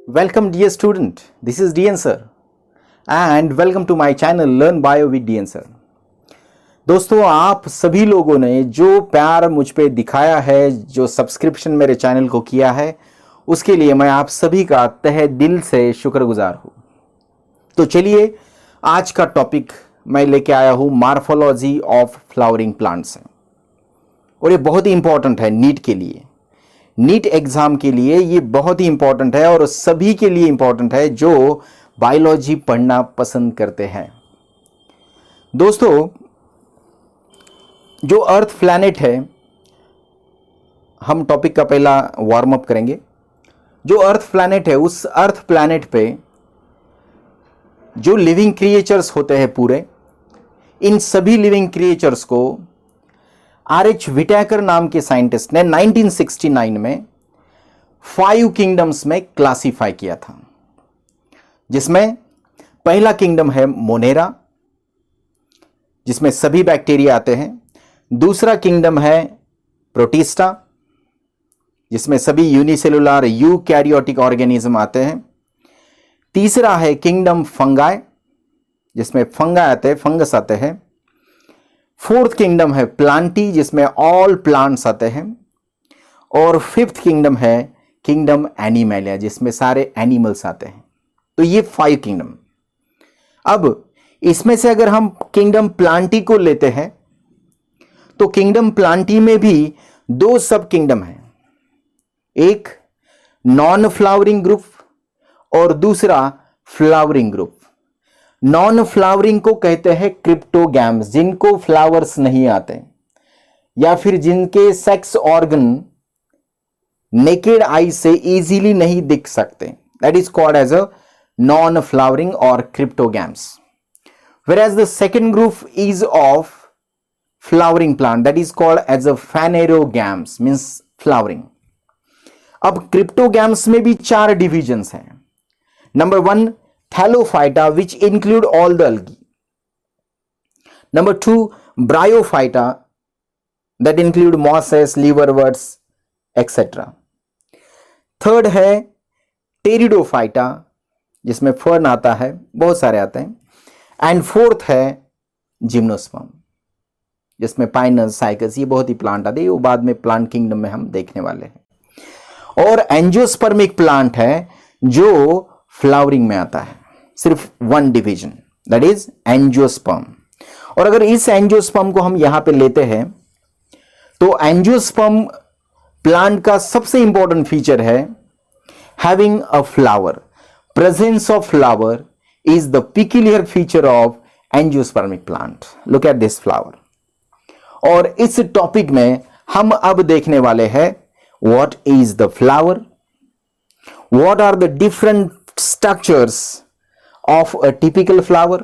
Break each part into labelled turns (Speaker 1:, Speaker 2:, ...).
Speaker 1: Welcome dear student, this is DN sir and welcome to my channel Learn Bio with DN sir। दोस्तों, आप सभी लोगों ने जो प्यार मुझ पे दिखाया है, जो सब्सक्रिप्शन मेरे चैनल को किया है, उसके लिए मैं आप सभी का तहे दिल से शुक्रगुजार हूँ। तो चलिए, आज का टॉपिक मैं लेके आया हूँ मॉर्फोलॉजी ऑफ फ्लावरिंग प्लांट्स है और ये बहुत ही इंपॉर्टेंट है नीट के लिए। नीट एग्जाम के लिए ये बहुत ही इंपॉर्टेंट है और सभी के लिए इंपॉर्टेंट है जो बायोलॉजी पढ़ना पसंद करते हैं। दोस्तों, जो अर्थ प्लैनेट है, हम टॉपिक का पहला वार्म अप करेंगे। जो अर्थ प्लैनेट है, उस अर्थ प्लैनेट पे जो लिविंग क्रिएचर्स होते हैं पूरे, इन सभी लिविंग क्रिएचर्स को आर.एच. विटेकर नाम के साइंटिस्ट ने 1969 में 5 किंगडम्स में क्लासिफाई किया था, जिसमें पहला किंगडम है मोनेरा, जिसमें सभी बैक्टीरिया आते हैं। दूसरा किंगडम है प्रोटिस्टा, जिसमें सभी यूनिसेलुलर यूकैरियोटिक ऑर्गेनिज्म आते हैं। तीसरा है किंगडम फंगाई, जिसमें फंगा आते हैं, फंगस आते हैं। फोर्थ किंगडम है प्लांटी, जिसमें ऑल प्लांट्स आते हैं। और फिफ्थ किंगडम है किंगडम एनिमलिया, जिसमें सारे एनिमल्स आते हैं। तो ये 5 किंगडम। अब इसमें से अगर हम किंगडम प्लांटी को लेते हैं तो किंगडम प्लांटी में भी 2 सब किंगडम हैं, एक नॉन फ्लावरिंग ग्रुप और दूसरा फ्लावरिंग ग्रुप। नॉन फ्लावरिंग को कहते हैं क्रिप्टोगैम्स, जिनको फ्लावर्स नहीं आते या फिर जिनके सेक्स ऑर्गन नेकेड आई से इजीली नहीं दिख सकते, that is called as a non flowering और cryptogams. whereas the second group is of flowering plant, that is called as a phanerogams, means flowering। अब क्रिप्टोगैम्स में भी 4 डिविजन्स हैं। Number 1 Thallophyta, which include all the algae. Number 2 Bryophyta, that include mosses, liverworts, etc. Third है Pteridophyta, जिसमें fern आता है, बहुत सारे आते हैं। एंड फोर्थ है जिम्नोस्पर्म, जिसमें पाइनस, साइकस, ये बहुत ही प्लांट आते हैं, वो बाद में प्लांट किंगडम में हम देखने वाले हैं। और एंजियोस्पर्मिक प्लांट है जो फ्लावरिंग में आता है, सिर्फ 1 डिवीजन, दैट इज एंजियोस्पर्म। और अगर इस एंजियोस्पर्म को हम यहां पे लेते हैं तो एंजियोस्पर्म प्लांट का सबसे इंपॉर्टेंट फीचर है having a flower. Presence of flower is the peculiar feature of angiospermic plant. Look at this flower. और इस टॉपिक में हम अब देखने वाले हैं what is the flower, what are the different structures of a typical flower,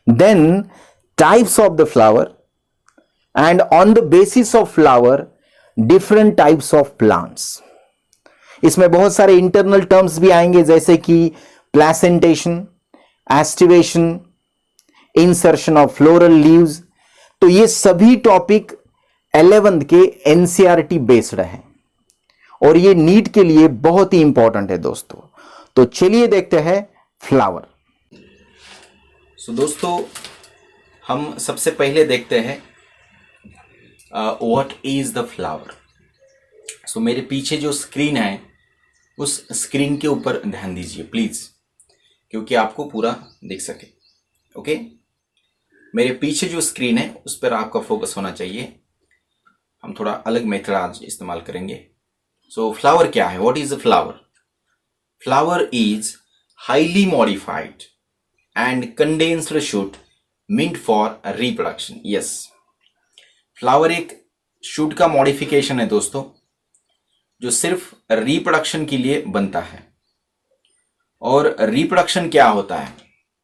Speaker 1: then types of the flower, and on the basis of flower different types of plants। इसमें बहुत सारे इंटरनल टर्म्स भी आएंगे, जैसे कि placentation, aestivation, insertion of floral leaves. तो ये सभी टॉपिक 11th के एनसीईआरटी बेस्ड है और ये नीट के लिए बहुत ही इंपॉर्टेंट है दोस्तों। तो चलिए देखते हैं फ्लावर। दोस्तों, हम सबसे पहले देखते हैं व्हाट इज द फ्लावर। मेरे पीछे जो स्क्रीन है, उस स्क्रीन के ऊपर ध्यान दीजिए प्लीज, क्योंकि आपको पूरा दिख सके। ओके, मेरे पीछे जो स्क्रीन है उस पर आपका फोकस होना चाहिए। हम थोड़ा अलग मेथड आज इस्तेमाल करेंगे। फ्लावर क्या है? What is a flower? Flower is highly modified and condensed shoot meant for reproduction। Yes, flower एक शूट का मॉडिफिकेशन है दोस्तों, जो सिर्फ रिप्रोडक्शन के लिए बनता है। और रिप्रोडक्शन क्या होता है?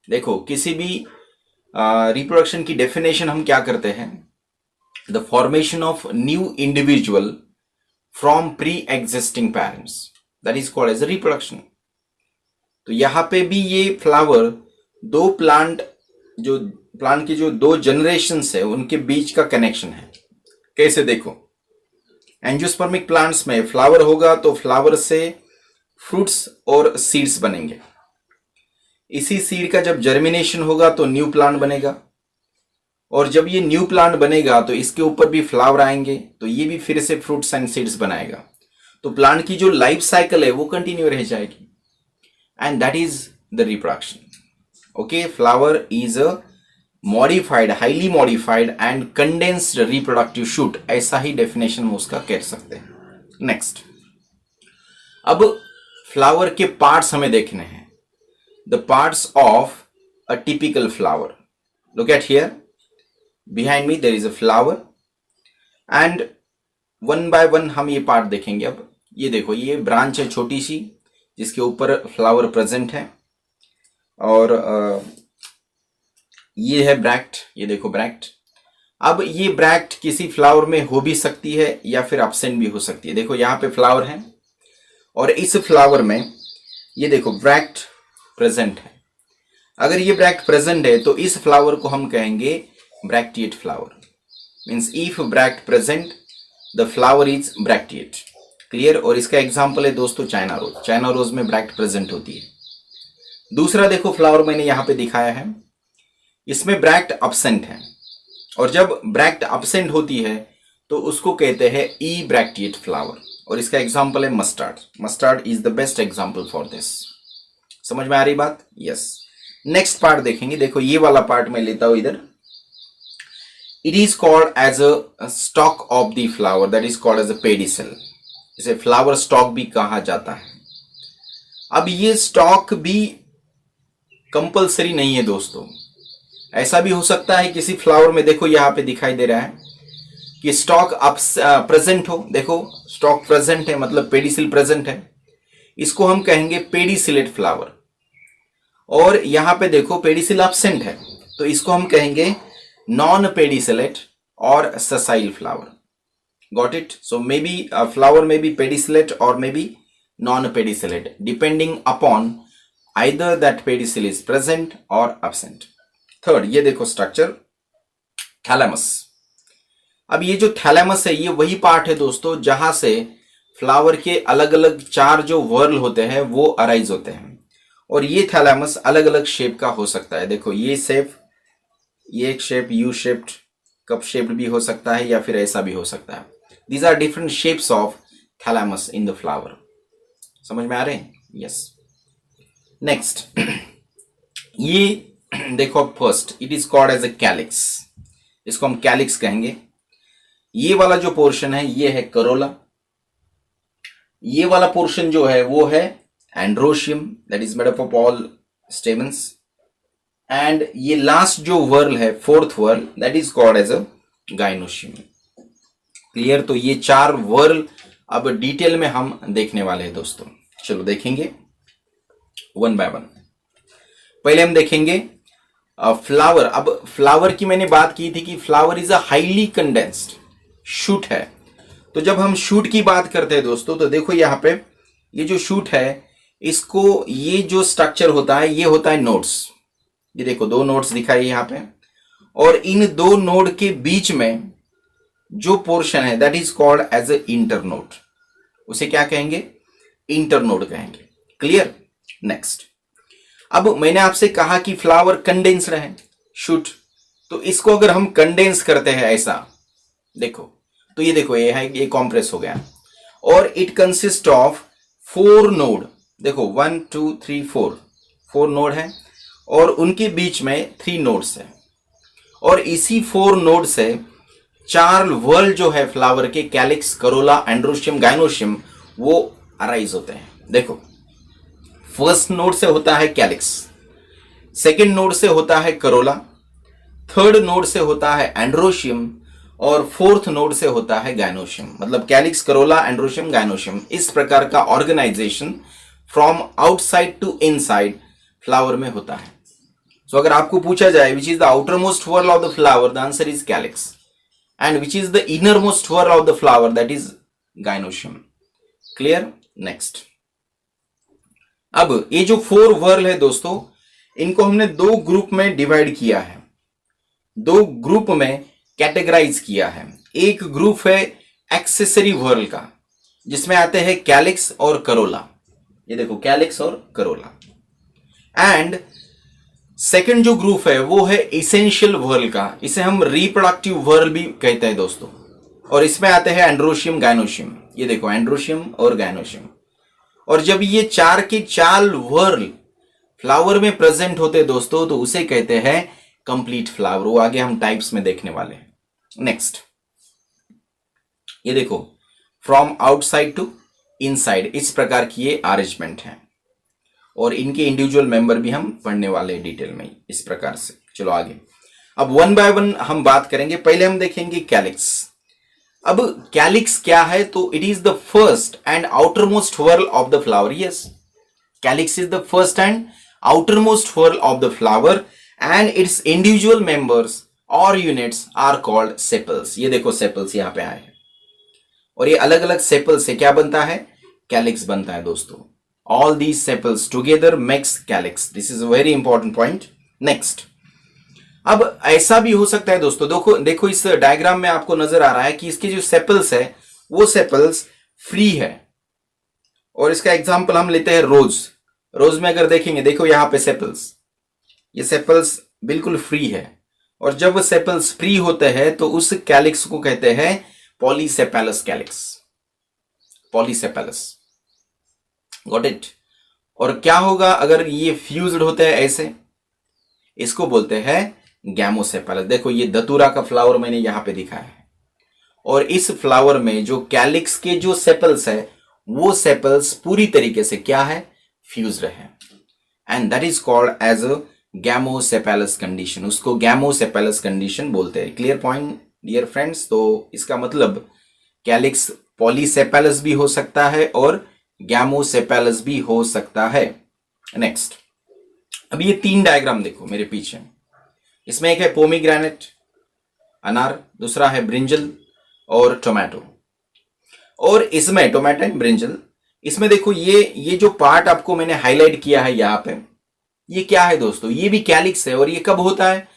Speaker 1: देखो, किसी भी रिप्रोडक्शन की डेफिनेशन हम क्या करते हैं? The formation of new individual from pre existing parents, that is called as reproduction. तो यहां पे भी ये फ्लावर प्लांट की जो 2 जनरेशंस है उनके बीच का कनेक्शन है। कैसे? देखो, एंजियोस्पर्मिक प्लांट्स में फ्लावर होगा तो फ्लावर से फ्रूट्स और सीड्स बनेंगे। इसी सीड का जब जर्मिनेशन होगा तो न्यू प्लांट बनेगा, और जब ये न्यू प्लांट बनेगा तो इसके ऊपर भी फ्लावर आएंगे, तो ये भी फिर से फ्रूट्स एंड सीड्स बनाएगा। तो प्लांट की जो लाइफ साइकिल है वो कंटिन्यू रह जाएगी, and that is the reproduction. Okay, flower is a modified, highly modified and condensed reproductive shoot, ऐसा ही डेफिनेशन में उसका कह सकते हैं। नेक्स्ट, अब फ्लावर के पार्ट्स हमें देखने हैं। The parts of a typical flower, look at here, behind me there is a flower, and one by one हम ये पार्ट देखेंगे। अब ये देखो, ये ब्रांच है छोटी सी जिसके ऊपर फ्लावर प्रेजेंट है, और ये है ब्रैक्ट, ये देखो ब्रैक्ट। अब ये ब्रैक्ट किसी फ्लावर में हो भी सकती है या फिर एब्सेंट भी हो सकती है। देखो यहाँ पे फ्लावर है और इस फ्लावर में ये देखो ब्रैक्ट प्रेजेंट है। अगर ये ब्रैक्ट प्रेजेंट है तो इस फ्लावर को हम कहेंगे bracteate flower. Means if bract present the flower is bracteate. Clear? और इसका एग्जाम्पल है दोस्तों चाइना रोज। चाइना रोज में ब्रैक्ट प्रेजेंट होती है। दूसरा देखो फ्लावर मैंने यहां पे दिखाया है, इसमें ब्रैक्ट अब्सेंट है, और जब ब्रैक्ट अब्सेंट होती है तो उसको कहते हैं ई ब्रैक्टिएट फ्लावर, और इसका एग्जाम्पल है mustard. Mustard is the best example for this. समझ में आ रही बात? यस। नेक्स्ट पार्ट देखेंगे। देखो ये वाला पार्ट मैं लेता हूं इधर। It is called as a stalk of the flower, that is called as a pedicel. इसे फ्लावर स्टॉक भी कहा जाता है। अब ये स्टॉक भी कंपलसरी नहीं है दोस्तों। ऐसा भी हो सकता है किसी फ्लावर में, देखो यहां पे दिखाई दे रहा है कि स्टॉक प्रेजेंट हो। देखो स्टॉक प्रेजेंट है मतलब पेडिसिल प्रेजेंट है, इसको हम कहेंगे पेडिसिलेट फ्लावर। और यहां पे देखो पेडिसिल एब्सेंट है तो इसको हम कहेंगे नॉन पेडिसिलेट और ससाइल flower. Got it? So may be flower में बी पेडिसिलेट और may be non pedicellate, depending upon either that pedicel is present or absent. Third, ये देखो स्ट्रक्चर थैलेमस। अब ये जो थैलेमस है ये वही पार्ट है दोस्तों जहां से फ्लावर के अलग अलग चार जो वर्ल होते हैं वो अराइज होते हैं, और ये थैलेमस अलग अलग शेप का हो सकता है। देखो ये शेप, ये एक shape U shaped, cup shaped भी हो सकता है या फिर ऐसा भी हो सकता है। These are different shapes of thalamus in the flower. समझ में आ रहे हैं? यस। नेक्स्ट, ये देखो first, it is called as a calyx. इसको हम कैलिक्स कहेंगे। ये वाला जो पोर्शन है ये है करोला। ये वाला पोर्शन जो है वो है androecium, that is made up of all stamens. And ये लास्ट जो वर्ल है, fourth whorl, that is called as a gynoecium. Clear? तो ये चार वर्ल अब डिटेल में हम देखने वाले हैं दोस्तों। चलो देखेंगे वन बाय वन। पहले हम देखेंगे फ्लावर। अब फ्लावर की मैंने बात की थी कि flower is a highly condensed shoot है। तो जब हम शूट की बात करते हैं दोस्तों तो देखो यहां पे ये जो शूट है इसको, ये जो स्ट्रक्चर होता है ये होता है नोड्स। ये देखो दो नोड्स दिखाई यहां पे, और इन दो नोड के बीच में जो पोर्शन है that is called as a internode. उसे क्या कहेंगे? इंटरनोड कहेंगे। क्लियर? नेक्स्ट, अब मैंने आपसे कहा कि फ्लावर कंडेंस्ड है शूट, तो इसको अगर हम कंडेंस करते हैं ऐसा, देखो तो ये देखो ये है, ये कॉम्प्रेस हो गया, और इट कंसिस्ट ऑफ 4 नोड। देखो 1 2 3 4 नोड है, और उनके बीच में 3 नोड्स है, और इसी 4 नोड से 4 वर्ल जो है फ्लावर के, कैलिक्स, करोला, एंड्रोशियम, गाइनोशियम, वो अराइज होते हैं। देखो फर्स्ट नोड से होता है कैलिक्स, सेकेंड नोड से होता है करोला, थर्ड नोड से होता है एंड्रोशियम, और फोर्थ नोड से होता है गाइनोशियम। मतलब कैलिक्स, करोला, एंड्रोशियम, गाइनोशियम, इस प्रकार का organization from outside to inside flower में होता है। सो अगर आपको पूछा जाए which is the outermost whorl of the flower, the answer is calyx, and which is the innermost whorl of the flower, that is gynoecium. Clear? Next, अब ये जो 4 वर्ल है दोस्तों, इनको हमने 2 ग्रुप में डिवाइड किया है, 2 ग्रुप में कैटेगराइज किया है। एक ग्रुप है एक्सेसरी वर्ल का, जिसमें आते हैं कैलिक्स और करोला। ये देखो कैलिक्स और करोला। एंड सेकंड जो ग्रुप है वो है इसेंशियल व्हर्ल का, इसे हम रिप्रोडक्टिव व्हर्ल भी कहते हैं दोस्तों। और इसमें आते हैं एंड्रोशियम, गायनोशियम। ये देखो एंड्रोशियम और गायनोशियम। और जब ये 4 के 4 व्हर्ल फ्लावर में प्रेजेंट होते हैं दोस्तों तो उसे कहते हैं कंप्लीट फ्लावर। वो आगे हम टाइप्स में देखने वाले हैं। नेक्स्ट ये देखो फ्रॉम आउटसाइड टू इनसाइड, इस प्रकार की ये अरेंजमेंट है। और इनके इंडिविजुअल मेंबर भी हम पढ़ने वाले हैं डिटेल में इस प्रकार से। चलो आगे, अब वन बाय वन हम बात करेंगे। पहले हम देखेंगे कैलिक्स। अब कैलिक्स क्या है, तो it is the first and outermost whorl of the flower. Yes, calyx is the first and outermost whorl of the flower and its individual members और यूनिट्स आर कॉल्ड सेपल्स। ये देखो sepals यहां पे आए हैं और ये अलग अलग सेपल्स से क्या बनता है, कैलिक्स बनता है दोस्तों। All these sepals together makes calyx. This is a very important point. Next, अब ऐसा भी हो सकता है दोस्तों, देखो इस डायग्राम में आपको नजर आ रहा है कि इसके जो सेपल्स है वो सेपल्स फ्री है। और इसका एग्जांपल हम लेते हैं रोज। रोज में अगर देखेंगे, देखो यहां पे सेपल्स, ये सेपल्स बिल्कुल फ्री है। और जब वो सेपल्स फ्री होते हैं तो उस कैलिक्स को कहते हैं polysepalous calyx. Polysepalous, got it. और क्या होगा अगर ये फ्यूज्ड होते हैं ऐसे, इसको बोलते हैं गैमोसेपेलस। देखो ये धतूरा का फ्लावर मैंने यहां पे दिखाया है और इस फ्लावर में जो कैलिक्स के जो सेपल्स है वो सेपल्स पूरी तरीके से क्या है, फ्यूज्ड है। And that is called as a gamosepalous condition. उसको गैमोसेपेलस कंडीशन बोलते हैं। Clear point dear friends. तो इसका मतलब कैलिक्स पॉलीसेपेलस भी हो सकता है और गैमोसेपेलस भी हो सकता है। नेक्स्ट, अब ये 3 डायग्राम देखो मेरे पीछे। इसमें एक है पोमीग्रेनेट अनार, दूसरा है ब्रिंजल और टोमेटो। और इसमें टोमेटो एंड ब्रिंजल, इसमें देखो ये जो पार्ट आपको मैंने हाईलाइट किया है यहां पे, ये क्या है दोस्तों, ये भी कैलिक्स है। और ये कब होता है,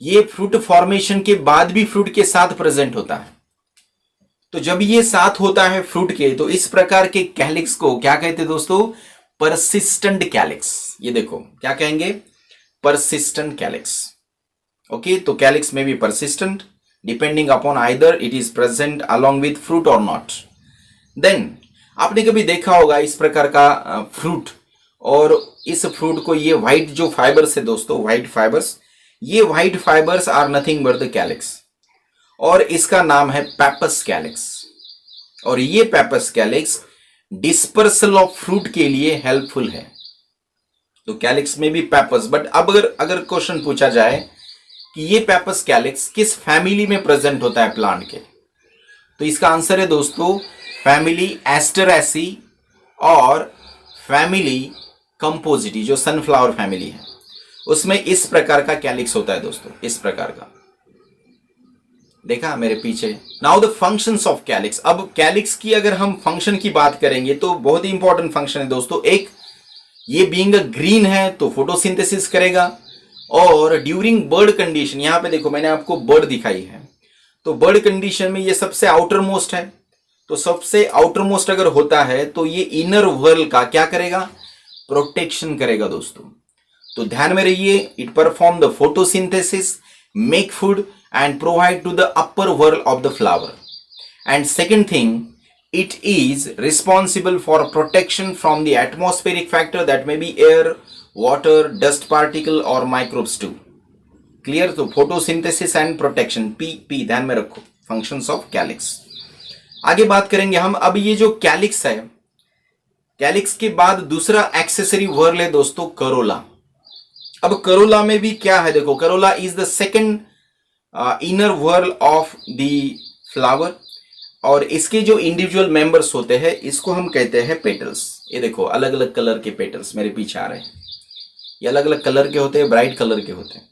Speaker 1: ये फ्रूट फॉर्मेशन के बाद भी फ्रूट के साथ प्रेजेंट होता है। तो जब ये साथ होता है फ्रूट के, तो इस प्रकार के कैलिक्स को क्या कहते हैं दोस्तों, परसिस्टेंट कैलिक्स। ये देखो क्या कहेंगे, परसिस्टेंट कैलिक्स। ओके, तो कैलिक्स में भी persistent depending upon either it is present along with fruit और नॉट। देन आपने कभी देखा होगा इस प्रकार का फ्रूट, और इस फ्रूट को ये व्हाइट जो फाइबर्स है दोस्तों, व्हाइट फाइबर्स, ये white fibres are nothing but the calyx. और इसका नाम है पेपस कैलिक्स। और ये pappus calyx dispersal of fruit के लिए हेल्पफुल है। तो कैलिक्स में भी पेपस, बट अब अगर क्वेश्चन पूछा जाए कि ये पेपस कैलिक्स किस फैमिली में प्रेजेंट होता है प्लांट के, तो इसका आंसर है दोस्तों फैमिली एस्टरेसी और फैमिली कंपोजिटी, जो सनफ्लावर फैमिली है उसमें इस प्रकार का कैलिक्स होता है दोस्तों, इस प्रकार का। देखा मेरे पीछे। Now the functions of calyx. अब कैलिक्स की अगर हम फंक्शन की बात करेंगे तो बहुत ही इंपॉर्टेंट फंक्शन है दोस्तों। एक, ये बीइंग अ ग्रीन है तो फोटोसिंथेसिस करेगा। और ड्यूरिंग बर्ड कंडीशन, यहां पे देखो मैंने आपको बर्ड दिखाई है, तो बर्ड कंडीशन में ये सबसे आउटर मोस्ट है। तो सबसे आउटर मोस्ट अगर होता है तो ये इनर वर्ल्ड का क्या करेगा, प्रोटेक्शन करेगा दोस्तों। तो ध्यान में रहिए, it perform the photosynthesis, make food and provide to the upper whorl of the flower. And second thing, it is responsible for protection from the atmospheric factor that may be air, water, dust particle or microbes too. Clear? तो photosynthesis and protection, P ध्यान में रखो, functions of calyx। आगे बात करेंगे हम। अब ये जो कैलिक्स है, कैलिक्स के बाद दूसरा एक्सेसरी वर्ल है दोस्तों करोला। अब करोला में भी क्या है, देखो corolla is the second inner whorl of the flower. और इसके जो इंडिविजुअल मेंबर्स होते हैं इसको हम कहते हैं पेटल्स। ये देखो अलग अलग कलर के पेटल्स मेरे पीछे आ रहे हैं। ये अलग अलग कलर के होते हैं, ब्राइट कलर के होते हैं।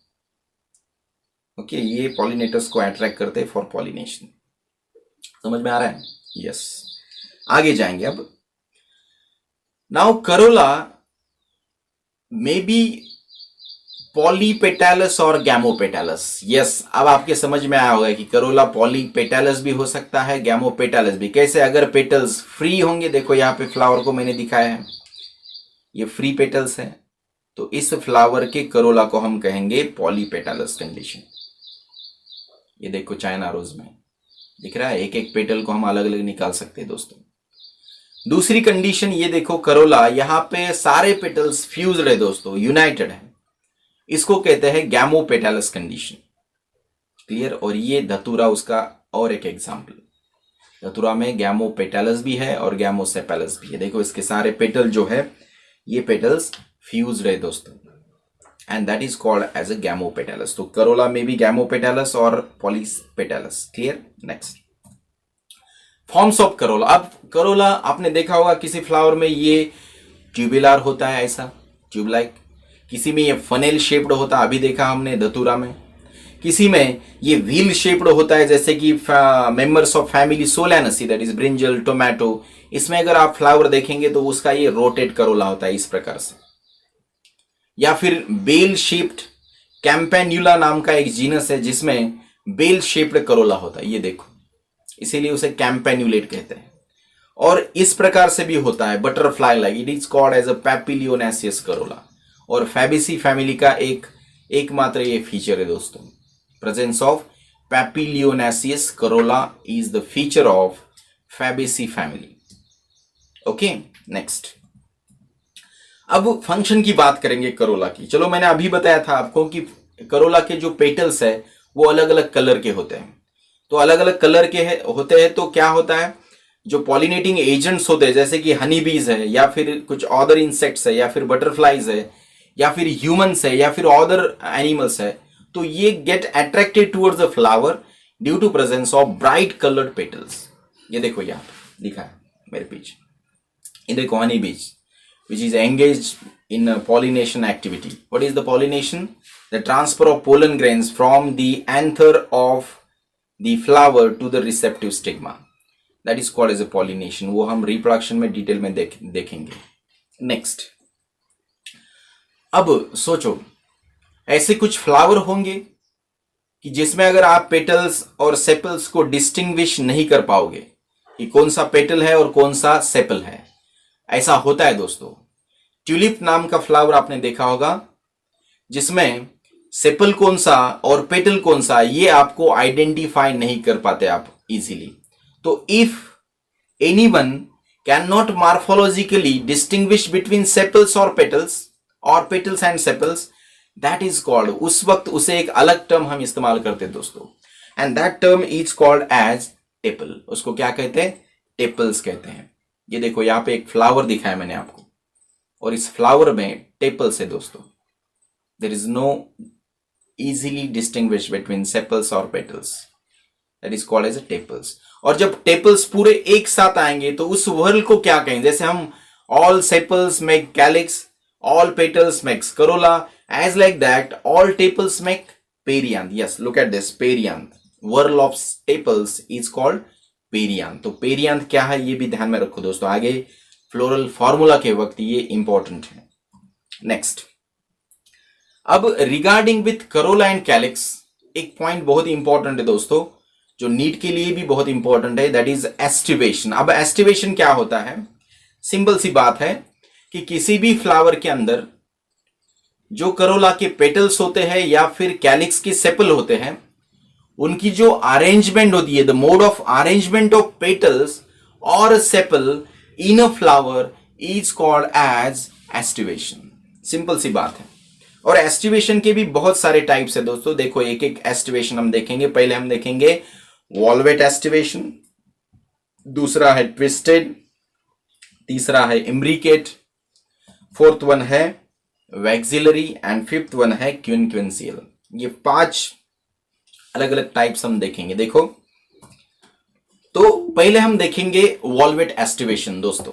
Speaker 1: ओके, ये पॉलिनेटर्स को अट्रैक्ट करते हैं फॉर पॉलिनेशन। समझ में आ रहा है? यस। आगे जाएंगे अब। Now Corolla may be polypetalous और गैमोपेटालस। यस, अब आपके समझ में आया होगा कि करोला पॉलीपेटालस भी हो सकता है, गैमोपेटालस भी। कैसे? अगर पेटल्स फ्री होंगे, देखो यहाँ पे फ्लावर को मैंने दिखाया है, ये फ्री पेटल्स है, तो इस फ्लावर के करोला को हम कहेंगे पॉलीपेटलस कंडीशन। ये देखो चाइना रोज में दिख रहा है, एक एक पेटल को हम अलग अलग निकाल सकते हैं दोस्तों। दूसरी कंडीशन ये देखो करोला, यहां पे सारे पेटल्स फ्यूज्ड है दोस्तों, यूनाइटेड है, इसको कहते हैं गैमोपेटलस कंडीशन। क्लियर। और ये धतूरा उसका और एक एग्जाम्पल, धतूरा में गैमोपेटलस भी है और गैमोसेपेलस भी है। देखो इसके सारे पेटल जो है ये पेटल्स फ्यूज्ड है दोस्तों, and that is called as a gamopetalous. तो करोला में भी गैमोपेटलस और polypetalous. Clear. Next, forms of corolla. अब करोला आपने देखा होगा किसी फ्लावर में ये ट्यूबुलर होता है, ऐसा ट्यूब लाइक, किसी में ये फनेल शेप्ड होता है, अभी देखा हमने धतूरा में, किसी में ये व्हील शेप्ड होता है जैसे कि members of family Solanaceae, that is brinjal, tomato, इसमें अगर आप फ्लावर देखेंगे तो उसका ये रोटेट करोला होता है इस प्रकार से। या फिर बेल शेप्ड कैंपेन्यूला नाम का एक जीनस है जिसमें बेल शेप्ड करोला होता है, ये देखो, इसीलिए उसे कैंपेन्यूलेट कहते हैं। और इस प्रकार से भी होता है butterfly like, it is called as a papilionaceous corolla. और फैबेसी फैमिली का एकमात्र ये फीचर है दोस्तों, presence of papilionaceous corolla is the feature of Fabaceae family. Okay. Next, अब फंक्शन की बात करेंगे करोला की। चलो मैंने अभी बताया था आपको कि करोला के जो पेटल्स है वो अलग अलग कलर के होते हैं, तो अलग अलग कलर के होते हैं तो क्या होता है, जो पॉलिनेटिंग एजेंट्स होते हैं जैसे कि हनी बीज है या फिर कुछ अदर इंसेक्ट्स है या फिर बटरफ्लाइज है या फिर ह्यूमंस है या फिर अदर एनिमल्स है, तो ये get attracted towards the flower due to presence of bright coloured petals. ये देखो यहाँ पे लिखा है मेरे पीछे, ये देखो हनी बीज which is engaged in pollination activity. What is the pollination? The transfer of pollen grains from the anther of the flower to the receptive stigma. That is called as a pollination. वो हम reproduction में detail में देखेंगे। Next, अब सोचो ऐसे कुछ flower होंगे कि जिसमें अगर आप पेटल्स और सेपल्स को डिस्टिंग्विश नहीं कर पाओगे कि कौन सा पेटल है और कौन सा सेपल है, ऐसा होता है दोस्तों। ट्यूलिप नाम का फ्लावर आपने देखा होगा जिसमें सेपल कौन सा और पेटल कौन सा ये आपको आइडेंटिफाई नहीं कर पाते आप इजीली। तो if anyone can not morphologically distinguish between sepals और petals and sepals, that is called, उस वक्त उसे एक अलग टर्म हम इस्तेमाल करते हैं दोस्तों, and that term is called as tepal. उसको क्या कहते हैं? टेपल्स कहते हैं। ये देखो यहाँ पे एक फ्लावर दिखाया मैंने आपको और इस फ्लावर में टेपल्स है दोस्तों। There is no easily distinguish between sepals और petals, that is called as tepals. और जब टेपल्स पूरे एक साथ आएंगे तो उस वर्ल को क्या कहेंगे? जैसे हम all sepals make calyx, all petals makes corolla, as like that all tepals make perianth. Yes, look at this, perianth, whorl of tepals is called perianth. तो पेरियांथ क्या है ये भी ध्यान में रखो दोस्तों, आगे फ्लोरल फॉर्मूला के वक्त ये इंपॉर्टेंट है। नेक्स्ट, अब regarding with Corolla and calyx एक पॉइंट बहुत इंपॉर्टेंट है दोस्तों, जो नीट के लिए भी बहुत इंपॉर्टेंट है, दैट इज एस्टिवेशन। अब एस्टिवेशन क्या होता है? सिंपल सी बात है कि किसी भी फ्लावर के अंदर जो करोला के पेटल्स होते हैं या फिर कैलिक्स के सेपल होते हैं, उनकी जो अरेंजमेंट होती है, the mode of arrangement of petals और sepal in a flower is called as aestivation. Simple सी बात है। और एस्टिवेशन के भी बहुत सारे टाइप्स है दोस्तों, देखो एक एक एस्टिवेशन हम देखेंगे। पहले हम देखेंगे वॉल्वेट एस्टिवेशन, दूसरा है ट्विस्टेड, तीसरा है इम्ब्रिकेट, फोर्थ वन है वैक्सिलरी एंड फिफ्थ वन है क्विंक्विंसियल। ये 5 अलग अलग टाइप्स हम देखेंगे। देखो, तो पहले हम देखेंगे वॉल्वेट एस्टिवेशन दोस्तों।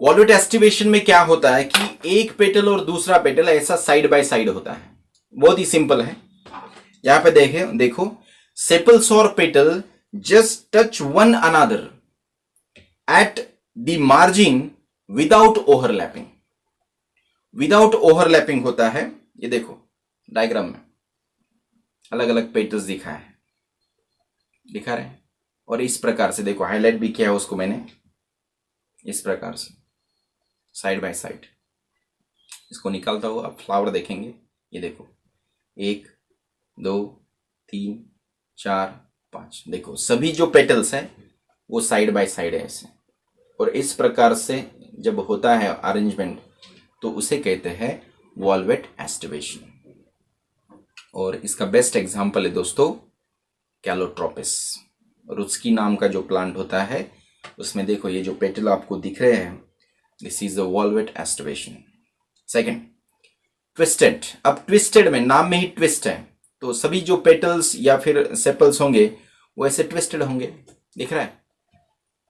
Speaker 1: वॉल्वेट एस्टिवेशन में क्या होता है कि एक पेटल और दूसरा पेटल ऐसा साइड बाय साइड होता है, बहुत ही सिंपल है। यहां पे देखो सेपल्स और petal just touch one another at the margin without overlapping. Without overlapping होता है। ये देखो डायग्राम में अलग अलग पेटल्स दिखा रहे हैं और इस प्रकार से देखो हाईलाइट भी किया है उसको मैंने, इस प्रकार से साइड बाय साइड।
Speaker 2: इसको निकालता हुआ आप फ्लावर देखेंगे, ये देखो 1 2 3 4 5, देखो सभी जो पेटल्स हैं वो साइड बाय साइड है ऐसे। और इस प्रकार से जब होता है अरेंजमेंट तो उसे कहते हैं वॉल्वेट एस्टिवेशन। और इसका बेस्ट एग्जांपल है दोस्तों कैलोट्रोपिस, रुस्की नाम का जो प्लांट होता है उसमें देखो ये जो पेटल आपको दिख रहे हैं, this is the valvate aestivation. Second, twisted. अब ट्विस्टेड में नाम में ही ट्विस्ट है, तो सभी जो पेटल्स या फिर सेपल्स होंगे वो ऐसे ट्विस्टेड होंगे, दिख रहा है,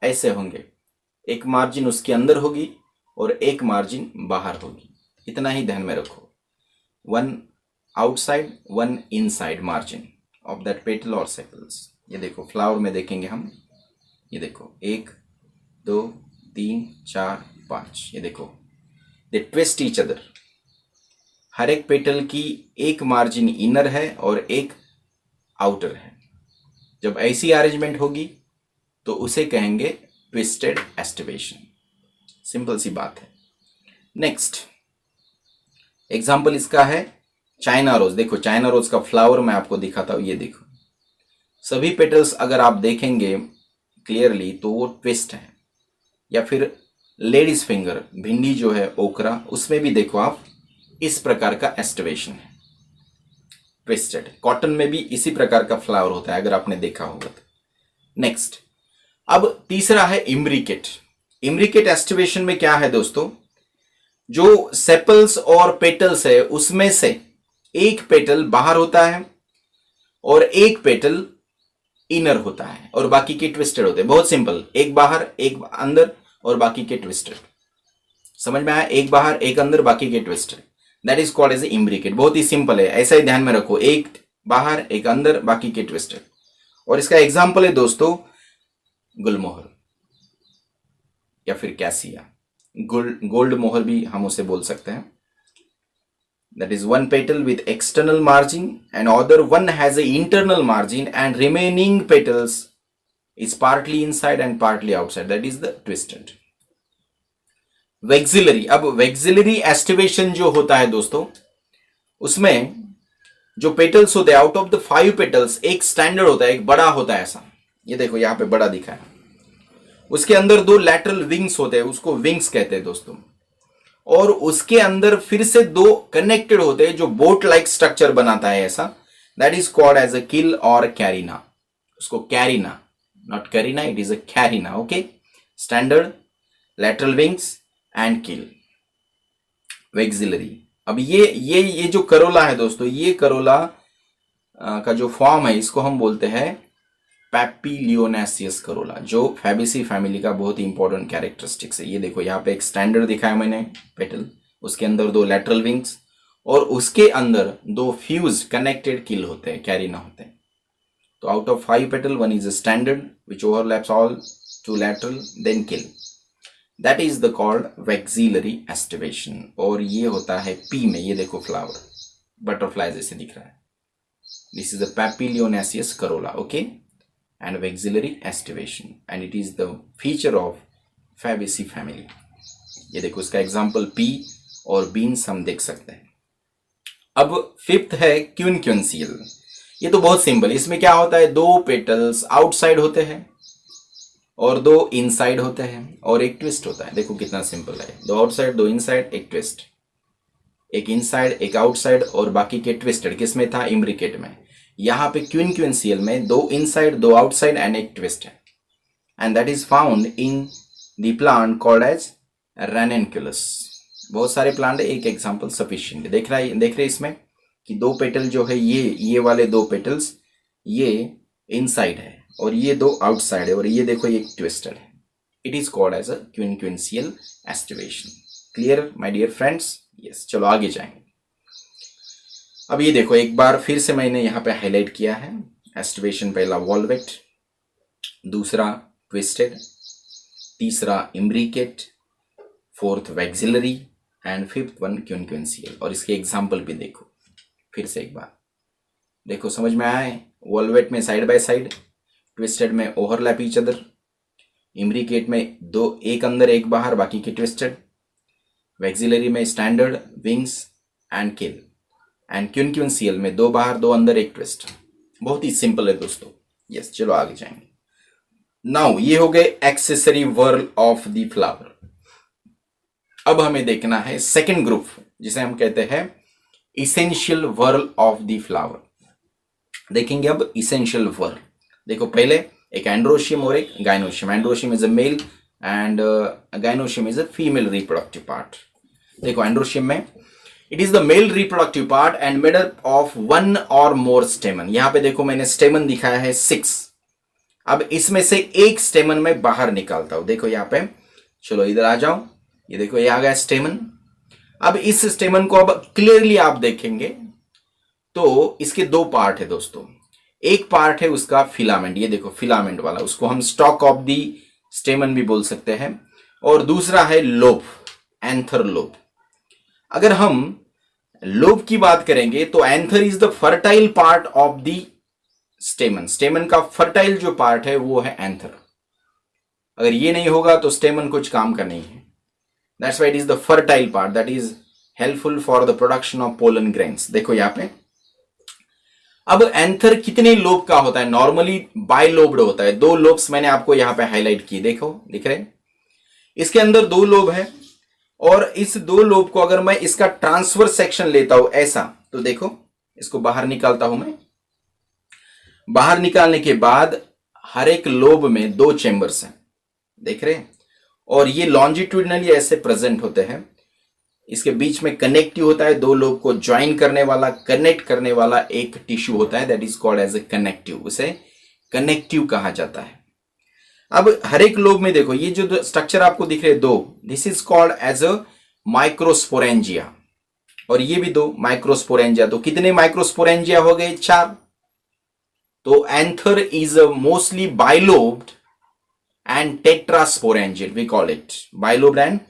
Speaker 2: ऐसे होंगे। एक मार्जिन उसके अंदर होगी और एक मार्जिन बाहर होगी, इतना ही ध्यान में रखो। One outside one inside margin of that petal और सेपल्स। ये देखो फ्लावर में देखेंगे हम, ये देखो 1 2 3 4 5, ये देखो दे ट्विस्ट ईच अदर। हर एक पेटल की एक मार्जिन इनर है और एक आउटर है। जब ऐसी अरेंजमेंट होगी तो उसे कहेंगे ट्विस्टेड एस्टिवेशन। सिंपल सी बात है। नेक्स्ट एग्जाम्पल इसका है चाइना रोज। देखो चाइना रोज का फ्लावर मैं आपको दिखाता हूं, ये देखो सभी पेटल्स अगर आप देखेंगे क्लियरली तो वो ट्विस्ट है। या फिर लेडीज फिंगर, भिंडी जो है ओकरा, उसमें भी देखो आप इस प्रकार का एस्टिवेशन है, ट्विस्टेड। कॉटन में भी इसी प्रकार का फ्लावर होता है अगर आपने देखा होगा तो। नेक्स्ट, अब तीसरा है इम्ब्रिकेट। इम्ब्रिकेट एस्टिवेशन में क्या है दोस्तों, जो सेपल्स और पेटल्स है उसमें से एक पेटल बाहर होता है और एक पेटल इनर होता है और बाकी के ट्विस्टेड होते हैं। बहुत सिंपल, एक बाहर एक अंदर और बाकी के ट्विस्टेड। समझ में आया, एक बाहर एक अंदर बाकी के twisted, that is called as imbricate. बहुत ही सिंपल है, ऐसा ही ध्यान में रखो, एक बाहर एक अंदर बाकी के ट्विस्टेड। और इसका एग्जाम्पल है दोस्तों गुलमोहर या फिर कैसिया, गोल्ड मोहर भी हम उसे बोल सकते हैं। That is one petal with external margin and other one has a internal margin and remaining petals is partly inside and partly outside, that is the twisted. Vexillary। अब vexillary estivation जो होता है दोस्तों, उसमें जो पेटल्स होते हैं out of the 5 petals एक स्टैंडर्ड होता है, एक बड़ा होता है ऐसा। ये देखो यहां पे बड़ा दिखा है, उसके अंदर 2 लैटरल विंग्स होते हैं, उसको विंग्स कहते हैं दोस्तों। और उसके अंदर फिर से 2 कनेक्टेड होते हैं जो बोट लाइक स्ट्रक्चर बनाता है ऐसा, that is called as a keel और कैरिना। उसको carina, not carina, it is a carina. Okay, standard, lateral wings and keel, vexillary. अब ये जो करोला है दोस्तों, ये करोला का जो फॉर्म है इसको हम बोलते हैं पैपिलियोनेसियस करोला, जो फैबेसी फैमिली का बहुत ही इंपॉर्टेंट कैरेक्टरिस्टिक्स है। ये देखो यहाँ पे एक स्टैंडर्ड दिखाया मैंने पेटल, उसके अंदर 2 लैटरल विंग्स और उसके अंदर 2 फ्यूज कनेक्टेड किल होते हैं, कैरिना होते हैं। तो out of 5 petal 1 is a standard which overlaps all 2 lateral then keel, that is the called vexillary aestivation. और ये होता है पी में, ये देखो फ्लावर बटरफ्लाई जैसे दिख रहा है, this is the papilionaceous corolla. Okay, and vexillary estivation and it is the feature of Fabaceae family। ये देखो इसका एग्जाम्पल पी और बीन्स हम देख सकते हैं। अब 5th है क्विनक्विंसियल। ये तो बहुत सिंपल, इसमें क्या होता है, 2 पेटल्स आउटसाइड होते हैं और 2 इनसाइड होते हैं और एक ट्विस्ट होता है। देखो कितना सिंपल है, 2 आउटसाइड 2 इनसाइड, एक ट्विस्ट, एक इनसाइड एक आउटसाइड और बाकी के ट्विस्टेड। किसमें था, इम्ब्रिकेट में। यहां पे क्विनक्विंसियल में 2 इनसाइड 2 आउटसाइड एंड एक ट्विस्ट है, and that is found in the plant called as Ranunculus. बहुत सारे प्लांट है, एक एग्जांपल सफिशिएंट। देख रहे इसमें कि 2 पेटल जो है ये वाले 2 पेटल्स ये इनसाइड है और ये 2 आउटसाइड है और ये देखो ये ट्विस्टेड है। It is called as a quincuncial aestivation. Clear my dear friends? Yes, चलो आगे जाएंगे। अब ये देखो एक बार फिर से मैंने यहाँ पे हाईलाइट किया है एस्टिवेशन। पहला वॉल्वेट, दूसरा ट्विस्टेड, तीसरा imbricate, 4th vexillary and 5th one quincuncial. और इसके एग्जाम्पल भी देखो फिर से एक बार, देखो समझ में आया है। वॉल्वेट में साइड बाय साइड, ट्विस्टेड में ओवरलैप ईच अदर, इम्ब्रिकेट में 2 एक अंदर एक बाहर बाकी के ट्विस्टेड, वैक्सिलरी में स्टैंडर्ड, विंग्स एंड केल, एंड क्विंक्विंसियल में 2 बाहर 2 अंदर 1 ट्विस्ट। बहुत ही सिंपल है दोस्तों। यस, चलो आगे जाएंगे। नाउ ये हो गए एक्सेसरी व्हर्ल ऑफ द फ्लावर। अब हमें देखना है सेकंड ग्रुप, जिसे हम कहते हैं इसेंशियल व्हर्ल ऑफ द फ्लावर। देखेंगे अब इसेंशियल व्हर्ल। देखो पहले एक एंड्रोशियम और एक gynoecium. Androecium is a male and gynoecium is a female reproductive part. देखो एंड्रोशियम में it is the mail reproductive part and made up of 1 और मोर स्टेमन। यहां पे देखो मैंने स्टेमन दिखाया है 6। अब इसमें से एक स्टेमन में बाहर निकालता हूं। देखो यहां पे, चलो इधर आ जाओ, ये देखो ये आ गया स्टेमन। अब इस स्टेमन को अब क्लियरली आप देखेंगे तो इसके 2 पार्ट है दोस्तों। एक पार्ट है उसका फिलामेंट, ये देखो फिलामेंट वाला, उसको हम स्टॉक ऑफ दी स्टेमन भी बोल सकते हैं। और दूसरा है लोब, एंथर लोब। अगर हम लोब की बात करेंगे तो anther is the fertile part of the स्टेमन। स्टेमन का फर्टाइल जो पार्ट है वो है एंथर। अगर ये नहीं होगा तो स्टेमन कुछ काम का नहीं है। That's why it is the fertile part that is helpful for the production of pollen grains. देखो यहां पे अब एंथर कितने लोब का होता है? नॉर्मली बाइलोब्ड होता है। 2 लोब्स मैंने आपको यहां पे हाईलाइट किए, देखो दिख रहे हैं। इसके अंदर 2 लोब है और इस 2 लोब को अगर मैं इसका ट्रांसफर सेक्शन लेता हूं ऐसा, तो देखो इसको बाहर निकालता हूं मैं। बाहर निकालने के बाद हर एक लोब में 2 चेंबर्स हैं, देख रहे हैं, और ये लॉन्जिट्यूडनली ऐसे प्रेजेंट होते हैं। इसके बीच में कनेक्टिव होता है, 2 लोब को ज्वाइन करने वाला, कनेक्ट करने वाला एक टिश्यू होता है, that is called as a connective. उसे कनेक्टिव कहा जाता है। अब हर एक लोब में देखो ये जो स्ट्रक्चर आपको दिख रहे हैं 2, this is called as a microsporangia, और ये भी 2 माइक्रोस्पोरेंजिया। तो कितने माइक्रोस्पोरेंजिया हो गए? 4। तो anther is mostly bilobed and tetrasporangiate, we call it bilobed and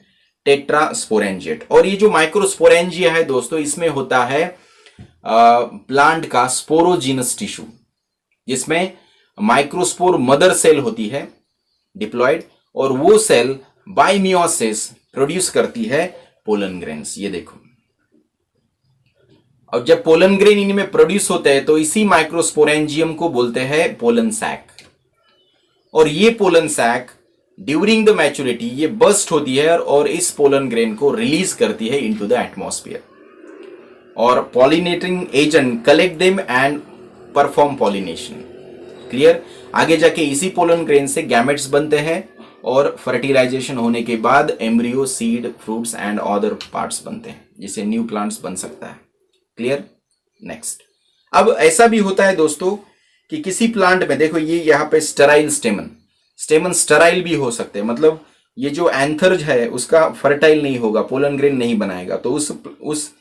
Speaker 2: tetrasporangiate. और ये जो माइक्रोस्पोरेंजिया है दोस्तों, इसमें होता है प्लांट का स्पोरोजीनस टिश्यू, जिसमें माइक्रोस्पोर मदर सेल होती है डिप्लॉयड, और वो सेल बाय मियोसिस प्रोड्यूस करती है पोलन ग्रेन्स। ये देखो, अब जब पोलन ग्रेन इनमें प्रोड्यूस होते हैं तो इसी माइक्रोस्पोरेंजियम को बोलते हैं पोलन सैक। और ये pollen sac during the maturity ये बर्स्ट होती है और इस पोलन ग्रेन को रिलीज करती है इनटू द एटमॉस्फेयर, और pollinating agent collect them and perform pollination. Clear? आगे जाके इसी पोलन ग्रेन से गैमेट्स बनते हैं और फर्टिलाइजेशन होने के बाद embryo, seed, fruits and other parts बनते हैं, जिससे न्यू प्लांट्स बन सकता है। क्लियर? नेक्स्ट, अब ऐसा भी होता है दोस्तों कि किसी प्लांट में देखो ये यहाँ पे स्टेराइल स्टेमन स्टेराइल भी हो सकते हैं, मतलब ये जो एंथर है उसका फर्टाइल नहीं होगा, पोलन ग्रेन नहीं बनाएगा, तो उस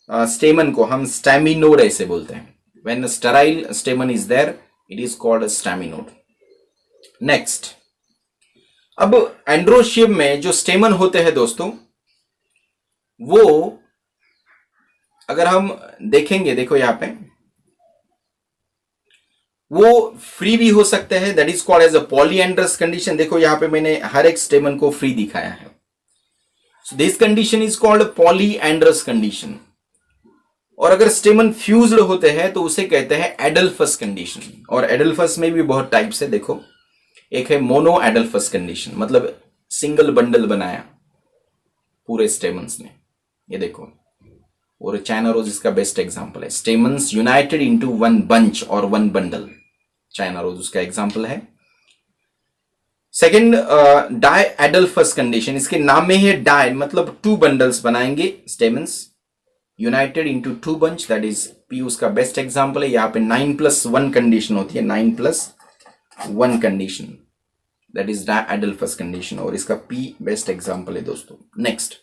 Speaker 2: स्टेमन को हम स्टैमिनोड ऐसे बोलते हैं। When sterile stamen is there it is called staminode. Next, अब एंड्रोशियम में जो स्टेमन होते हैं दोस्तों, वो अगर हम देखेंगे, देखो यहां पे वो फ्री भी हो सकते हैं, that is called as a polyandrous condition. देखो यहां पे मैंने हर एक स्टेमन को फ्री दिखाया है। So this condition is called polyandrous condition. और अगर स्टेमन फ्यूज्ड होते हैं तो उसे कहते हैं एडल्फस कंडीशन। और एडल्फस में भी बहुत टाइप्स है, देखो एक है मोनो एडल्फस कंडीशन, मतलब सिंगल बंडल बनाया पूरे स्टेमन्स ने, ये देखो, और चाइना रोज इसका बेस्ट एग्जांपल है। स्टेमन्स यूनाइटेड इनटू 1 बंच और 1 बंडल, चाइना रोज उसका एग्जांपल है। सेकंड, डाई एडल्फस कंडीशन, इसके नाम में है डाई, मतलब 2 बंडल्स बनाएंगे stamens united into 2 bunch, that is pea उसका बेस्ट एग्जांपल है। यहां पे 9+1 कंडीशन होती है, 9+1 condition, that is diadelphous condition, और इसका पी बेस्ट एग्जांपल है दोस्तों। Next,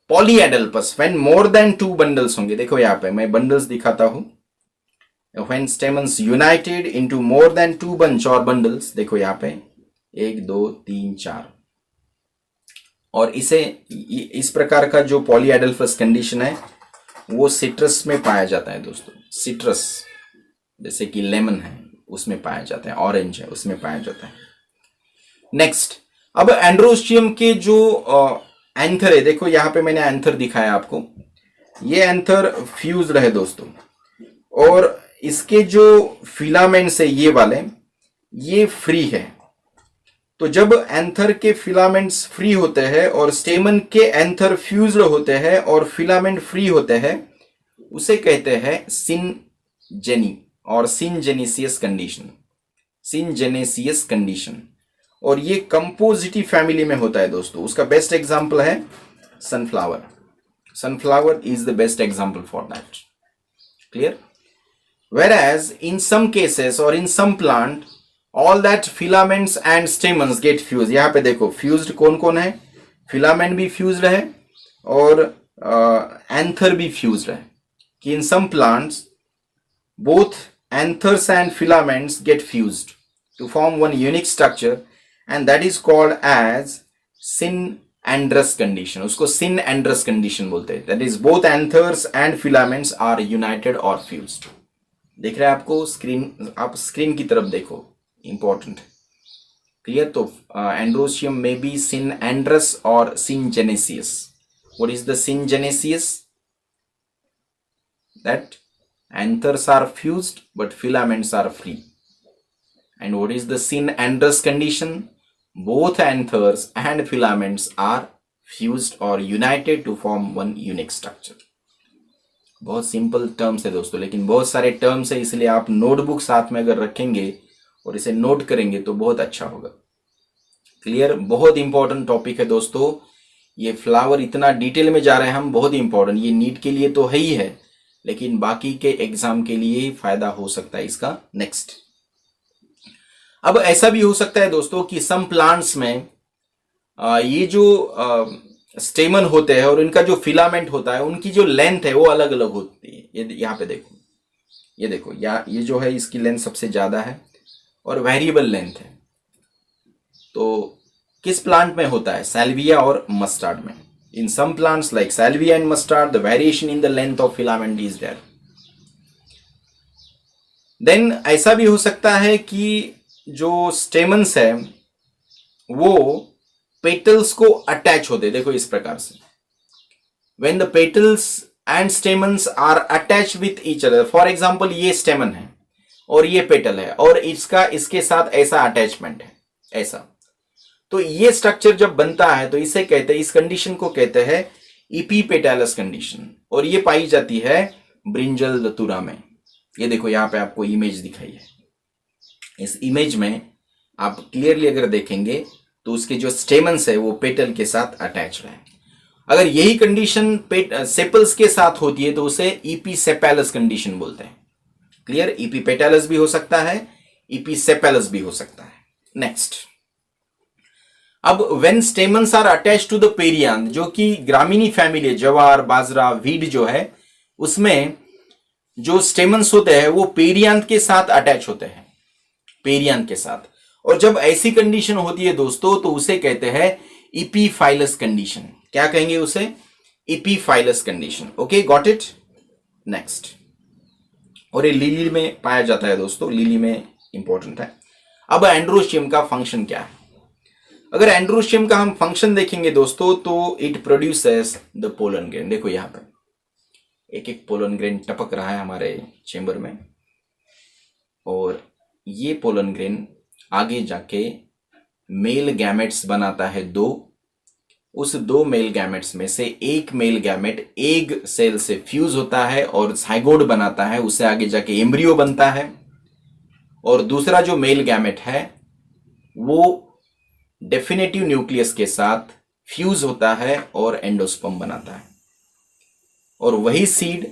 Speaker 2: polyadelphous, when more than 2 bundles होंगे। देखो यहां पे मैं बंडल्स दिखाता हूं। When stamens united into more than 2 bunch और बंडल्स, देखो यहां पे 1 2 3 4, और इसे इस प्रकार का जो पॉलीएडल्फस कंडीशन है वो सिट्रस में पाया जाता है दोस्तों। सिट्रस जैसे कि लेमन है उसमें पाया जाता है, ऑरेंज है उसमें पाया जाता है। नेक्स्ट, अब एंड्रोशियम के जो एंथर है, देखो यहाँ पे मैंने एंथर दिखाया आपको, ये एंथर फ्यूज्ड है दोस्तों, और इसके जो फिलामेंट्स है ये वाले, ये फ्री है। तो जब एंथर के फिलामेंट्स फ्री होते हैं और स्टेमन के एंथर फ्यूज्ड होते हैं और फिलामेंट फ्री होते हैं, उसे कहते हैं सिनजेनी और सिनजेनेसियस कंडीशन, सिनजेनेसियस कंडीशन। और ये कंपोजिटिव फैमिली में होता है दोस्तों। उसका बेस्ट एग्जांपल है sunflower. Sunflower is the best example for that. Clear? Whereas in some cases or in some plant all that filaments and stamens get fused। यहाँ पे देखो fused कौन कौन है, filament भी fused है और anther भी fused है। कि in some plants both anthers and filaments get fused to form one unique structure and that is called as synandrous condition। उसको synandrous condition बोलते हैं। That is both anthers and filaments are united or fused। देख रहे हैं आपको screen, आप screen की तरफ देखो, इंपॉर्टेंट। क्लियर? तो एंड्रोशियम में बी सिनएंड्रस और syngenesious. What is the syngenesious? That anthers are fused but filaments are free. And what is the synandrous condition? Both anthers and filaments are fused और united to form one unique structure. बहुत simple terms है दोस्तों, लेकिन बहुत सारे terms है, इसलिए आप नोटबुक साथ में अगर रखेंगे और इसे नोट करेंगे तो बहुत अच्छा होगा। क्लियर? बहुत इंपॉर्टेंट टॉपिक है दोस्तों। ये फ्लावर इतना डिटेल में जा रहे हैं हम, बहुत इंपॉर्टेंट। ये नीट के लिए तो है ही है, लेकिन बाकी के एग्जाम के लिए फायदा हो सकता है इसका। नेक्स्ट, अब ऐसा भी हो सकता है दोस्तों कि सम प्लांट्स में ये जो स्टेमन होते हैं और इनका जो फिलामेंट होता है, उनकी जो लेंथ है वो अलग अलग होती है। ये यहाँ पे देखो, ये देखो, ये जो है इसकी लेंथ सबसे ज्यादा है और वेरिएबल लेंथ है। तो किस प्लांट में होता है? सैल्विया और मस्टार्ड में। In some plants like salvia and mustard the variation in the length of filament is there. Then ऐसा भी हो सकता है कि जो स्टेमन्स है वो पेटल्स को अटैच होते, देखो इस प्रकार से। When the petals and stamens are attached with each other, for example ये स्टेमन है और ये पेटल है और इसका इसके साथ ऐसा अटैचमेंट है, ऐसा। तो ये स्ट्रक्चर जब बनता है तो इसे कहते हैं, इस कंडीशन को कहते हैं इपीपेटालस कंडीशन, और ये पाई जाती है ब्रिंजल दतूरा में। ये देखो यहाँ पे आपको इमेज दिखाई है। इस इमेज में आप क्लियरली अगर देखेंगे तो उसके जो स्टेमन्स है वो पेटल के साथ अटैच है। अगर यही कंडीशन सेपल्स के साथ होती है तो उसे इपीसेपेलस कंडीशन बोलते हैं। क्लियर? इपीपेटालस भी हो सकता है, इपीसेपेलस भी हो सकता है। नेक्स्ट, अब when stamens are attach to the perianth, जो कि ग्रामीणी फैमिली, ज्वार, बाजरा, वीट जो है, उसमें जो स्टेमन्स होते हैं वो पेरियांथ के साथ अटैच होते हैं, पेरियांथ के साथ। और जब ऐसी कंडीशन होती है दोस्तों तो उसे कहते हैं इपीफाइलस कंडीशन। क्या कहेंगे उसे? Epiphyllous condition. Okay, got it? Next, और ये लिली में पाया जाता है दोस्तों, लिली में इंपॉर्टेंट है। अब एंड्रोशियम का फंक्शन क्या है? अगर एंड्रोशियम का हम फंक्शन देखेंगे दोस्तों तो it produces the pollen grain. देखो यहाँ पे एक एक पोलन ग्रेन टपक रहा है हमारे चेंबर में, और ये पोलन ग्रेन आगे जाके मेल गैमेट्स बनाता है 2। उस 2 मेल गैमेट्स में से एक मेल गैमेट एग सेल से फ्यूज होता है और जाइगोट बनाता है, उससे आगे जाके एम्ब्रियो बनता है। और दूसरा जो मेल गैमेट है वो डेफिनेटिव न्यूक्लियस के साथ फ्यूज होता है और एंडोस्पर्म बनाता है। और वही सीड,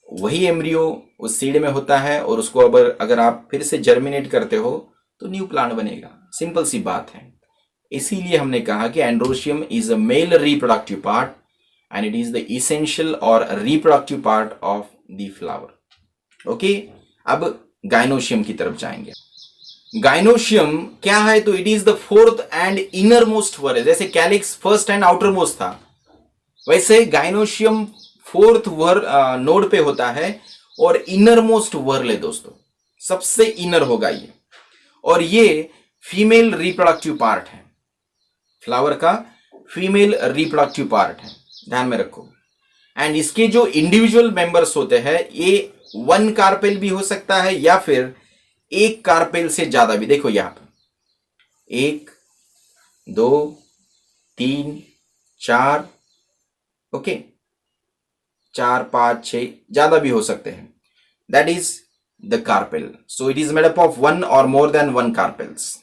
Speaker 2: वही एम्ब्रियो उस सीड में होता है, और उसको अगर आप फिर से जर्मिनेट करते हो तो न्यू प्लांट बनेगा। सिंपल सी बात है। इसीलिए हमने कहा कि androecium is a male reproductive part and it is the essential और reproductive part of the flower. Okay, अब गाइनोशियम की तरफ जाएंगे। गाइनोशियम क्या है? तो it is the fourth and innermost whorl. जैसे calyx first and outermost था, वैसे गाइनोशियम फोर्थ नोड पे होता है और इनर मोस्ट वर्ल है दोस्तों, सबसे इनर होगा ये। और ये फीमेल रिप्रोडक्टिव पार्ट है, फ्लावर का फीमेल रिप्रोडक्टिव पार्ट है, ध्यान में रखो। एंड इसके जो इंडिविजुअल मेंबर्स होते हैं ये वन कार्पेल भी हो सकता है या फिर एक कार्पेल से ज्यादा भी। देखो यहां पर 1 2 3 4, ओके, 4 5 6 ज्यादा भी हो सकते हैं। That is the carpel. So it is made up of 1 और मोर देन 1 कार्पेल्स।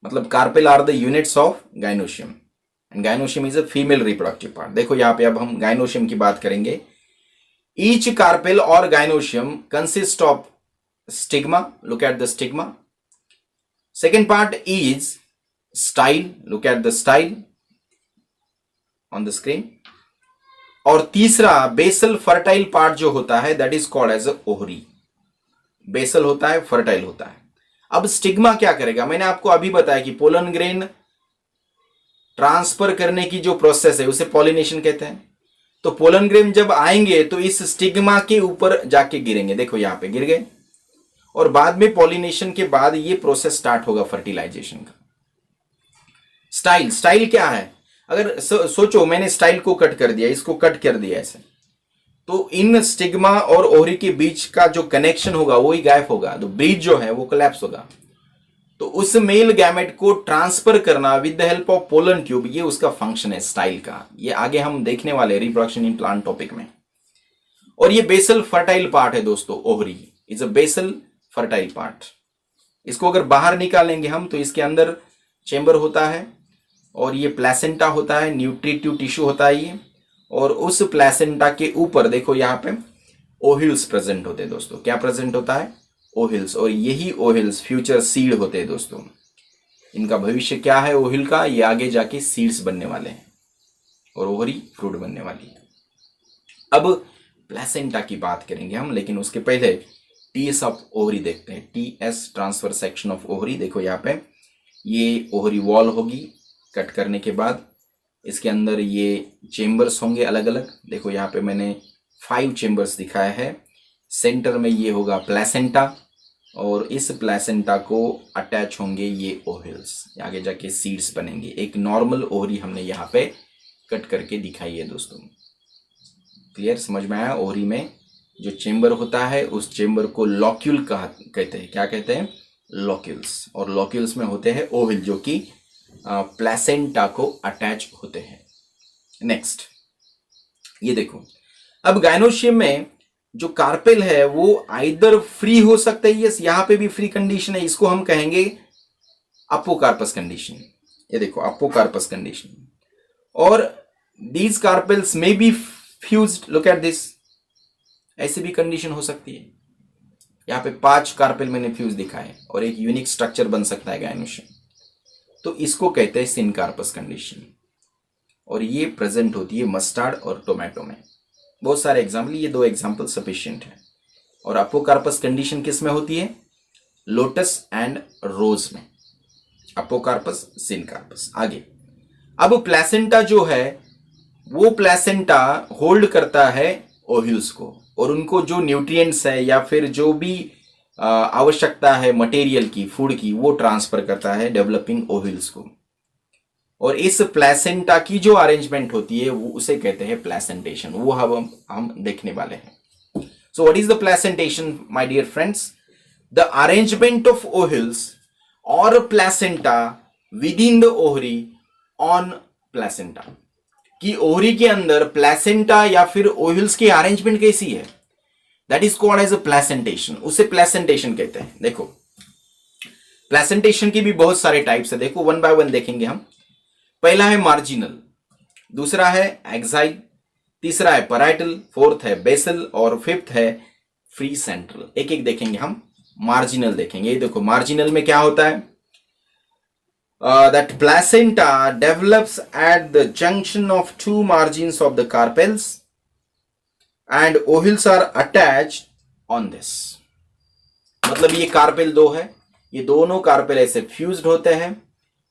Speaker 2: मतलब carpel are the units of gynoecium and gynoecium is a female reproductive part. देखो यहां पे अब हम गाइनोशियम की बात करेंगे। ईच कार्पेल और gynoecium consist of stigma, look at the stigma. Second part is style, look at the style on the screen. और तीसरा बेसल फर्टाइल पार्ट जो होता है that is called as ovary. Basal होता है, फर्टाइल होता है। अब स्टिग्मा क्या करेगा, मैंने आपको अभी बताया कि पोलन ग्रेन ट्रांसफर करने की जो प्रोसेस है उसे पॉलिनेशन कहते हैं। तो पोलन ग्रेन जब आएंगे तो इस स्टिग्मा के ऊपर जाके गिरेंगे। देखो यहां पे गिर गए और बाद में पॉलिनेशन के बाद ये प्रोसेस स्टार्ट होगा फर्टिलाइजेशन का। स्टाइल, स्टाइल क्या है, अगर सोचो मैंने स्टाइल को कट कर दिया, इसको कट कर दिया ऐसे, तो इन स्टिग्मा और ओवरी के बीच का जो कनेक्शन होगा वो ही गायब होगा, तो ब्रिज जो है वो कोलैप्स होगा। तो उस मेल गैमेट को ट्रांसफर करना with the help of pollen tube, ये उसका फंक्शन है स्टाइल का। ये आगे हम देखने वाले रिप्रोडक्शन इन प्लांट टॉपिक में। और ये बेसल फर्टाइल पार्ट है दोस्तों, ovary is a basal fertile part. इसको अगर बाहर निकालेंगे हम तो इसके अंदर चेंबर होता है और ये प्लेसेंटा होता है, न्यूट्रिटिव टिश्यू होता है ये। और उस प्लेसेंटा के ऊपर देखो यहाँ पे ओहिल्स प्रेजेंट होते हैं दोस्तों। क्या प्रेजेंट होता है, ओहिल्स। और यही ओहिल्स फ्यूचर सीड होते हैं दोस्तों। इनका भविष्य क्या है ओहिल का, ये आगे जाके सीड्स बनने वाले हैं और ओवरी फ्रूट बनने वाली है। अब प्लेसेंटा की बात करेंगे हम, लेकिन उसके पहले टीएस ऑफ ओवरी देखते हैं। TS transverse section of ovary. देखो यहाँ पे ये ओवरी वॉल होगी, कट करने के बाद इसके अंदर ये चेम्बर्स होंगे अलग अलग। देखो यहाँ पे मैंने 5 चेम्बर्स दिखाया है। सेंटर में ये होगा प्लेसेंटा और इस प्लेसेंटा को अटैच होंगे ये ओहिल्स, आगे जाके सीड्स बनेंगे। एक नॉर्मल ओवरी हमने यहाँ पे कट करके दिखाई है दोस्तों। क्लियर, समझ में आया। ओवरी में जो चेम्बर होता है उस चेम्बर को लॉक्यूल कहते हैं। क्या कहते हैं, लॉक्यूल्स। और लॉक्यूल्स में होते हैं ओहिल जो कि प्लेसेंटा को अटैच होते हैं। नेक्स्ट ये देखो, अब गाइनोशियम में जो कार्पेल है वो आइदर फ्री हो सकता है, यस यहां पे भी फ्री कंडीशन है, इसको हम कहेंगे अपोकार्पस कंडीशन। ये देखो अपोकार्पस कंडीशन। और these carpels may be fused, look at this, ऐसी भी कंडीशन हो सकती है। यहाँ पे 5 कार्पेल मैंने फ्यूज दिखाए और एक यूनिक स्ट्रक्चर बन सकता है गाइनोशियम। तो इसको कहते हैं सिनकार्पस कंडीशन। और ये प्रेजेंट होती है मस्टर्ड और टोमेटो में। बहुत सारे एग्जाम्पल, ये 2 एग्जाम्पल सफिशिएंट है। और अपोकार्पस कंडीशन किस में होती है, लोटस एंड रोज में। अपोकार्पस, सिनकार्पस। आगे अब प्लेसेंटा जो है वो प्लेसेंटा होल्ड करता है ओहिल्स को, और उनको जो न्यूट्रिएंट्स है या फिर जो भी आवश्यकता है मटेरियल की, फूड की, वो ट्रांसफर करता है डेवलपिंग ओहिल्स को। और इस प्लेसेंटा की जो अरेंजमेंट होती है वो उसे कहते हैं प्लेसेंटेशन। वो हम देखने वाले हैं। So what is the placentation my dear friends, the arrangement of ovules और placenta within the ovary on placenta. कि ओवरी के अंदर प्लेसेंटा या फिर ओहिल्स की अरेंजमेंट कैसी है, that is called as a placentation. उसे प्लेसेंटेशन कहते हैं। देखो प्लेसेंटेशन की भी बहुत सारे टाइप्स है, देखो 1 बाय 1 देखेंगे हम। पहला है मार्जिनल, दूसरा है एक्साइल, तीसरा है पैराइटल, फोर्थ है बेसल और फिफ्थ है फ्री सेंट्रल। एक एक देखेंगे हम। मार्जिनल देखेंगे। देखो मार्जिनल में क्या होता है, that placenta develops at the junction of 2 margins of the carpels and ohils are attached on this। मतलब ये कार्पेल 2 है, ये दोनों कार्पेल ऐसे फ्यूज्ड होते हैं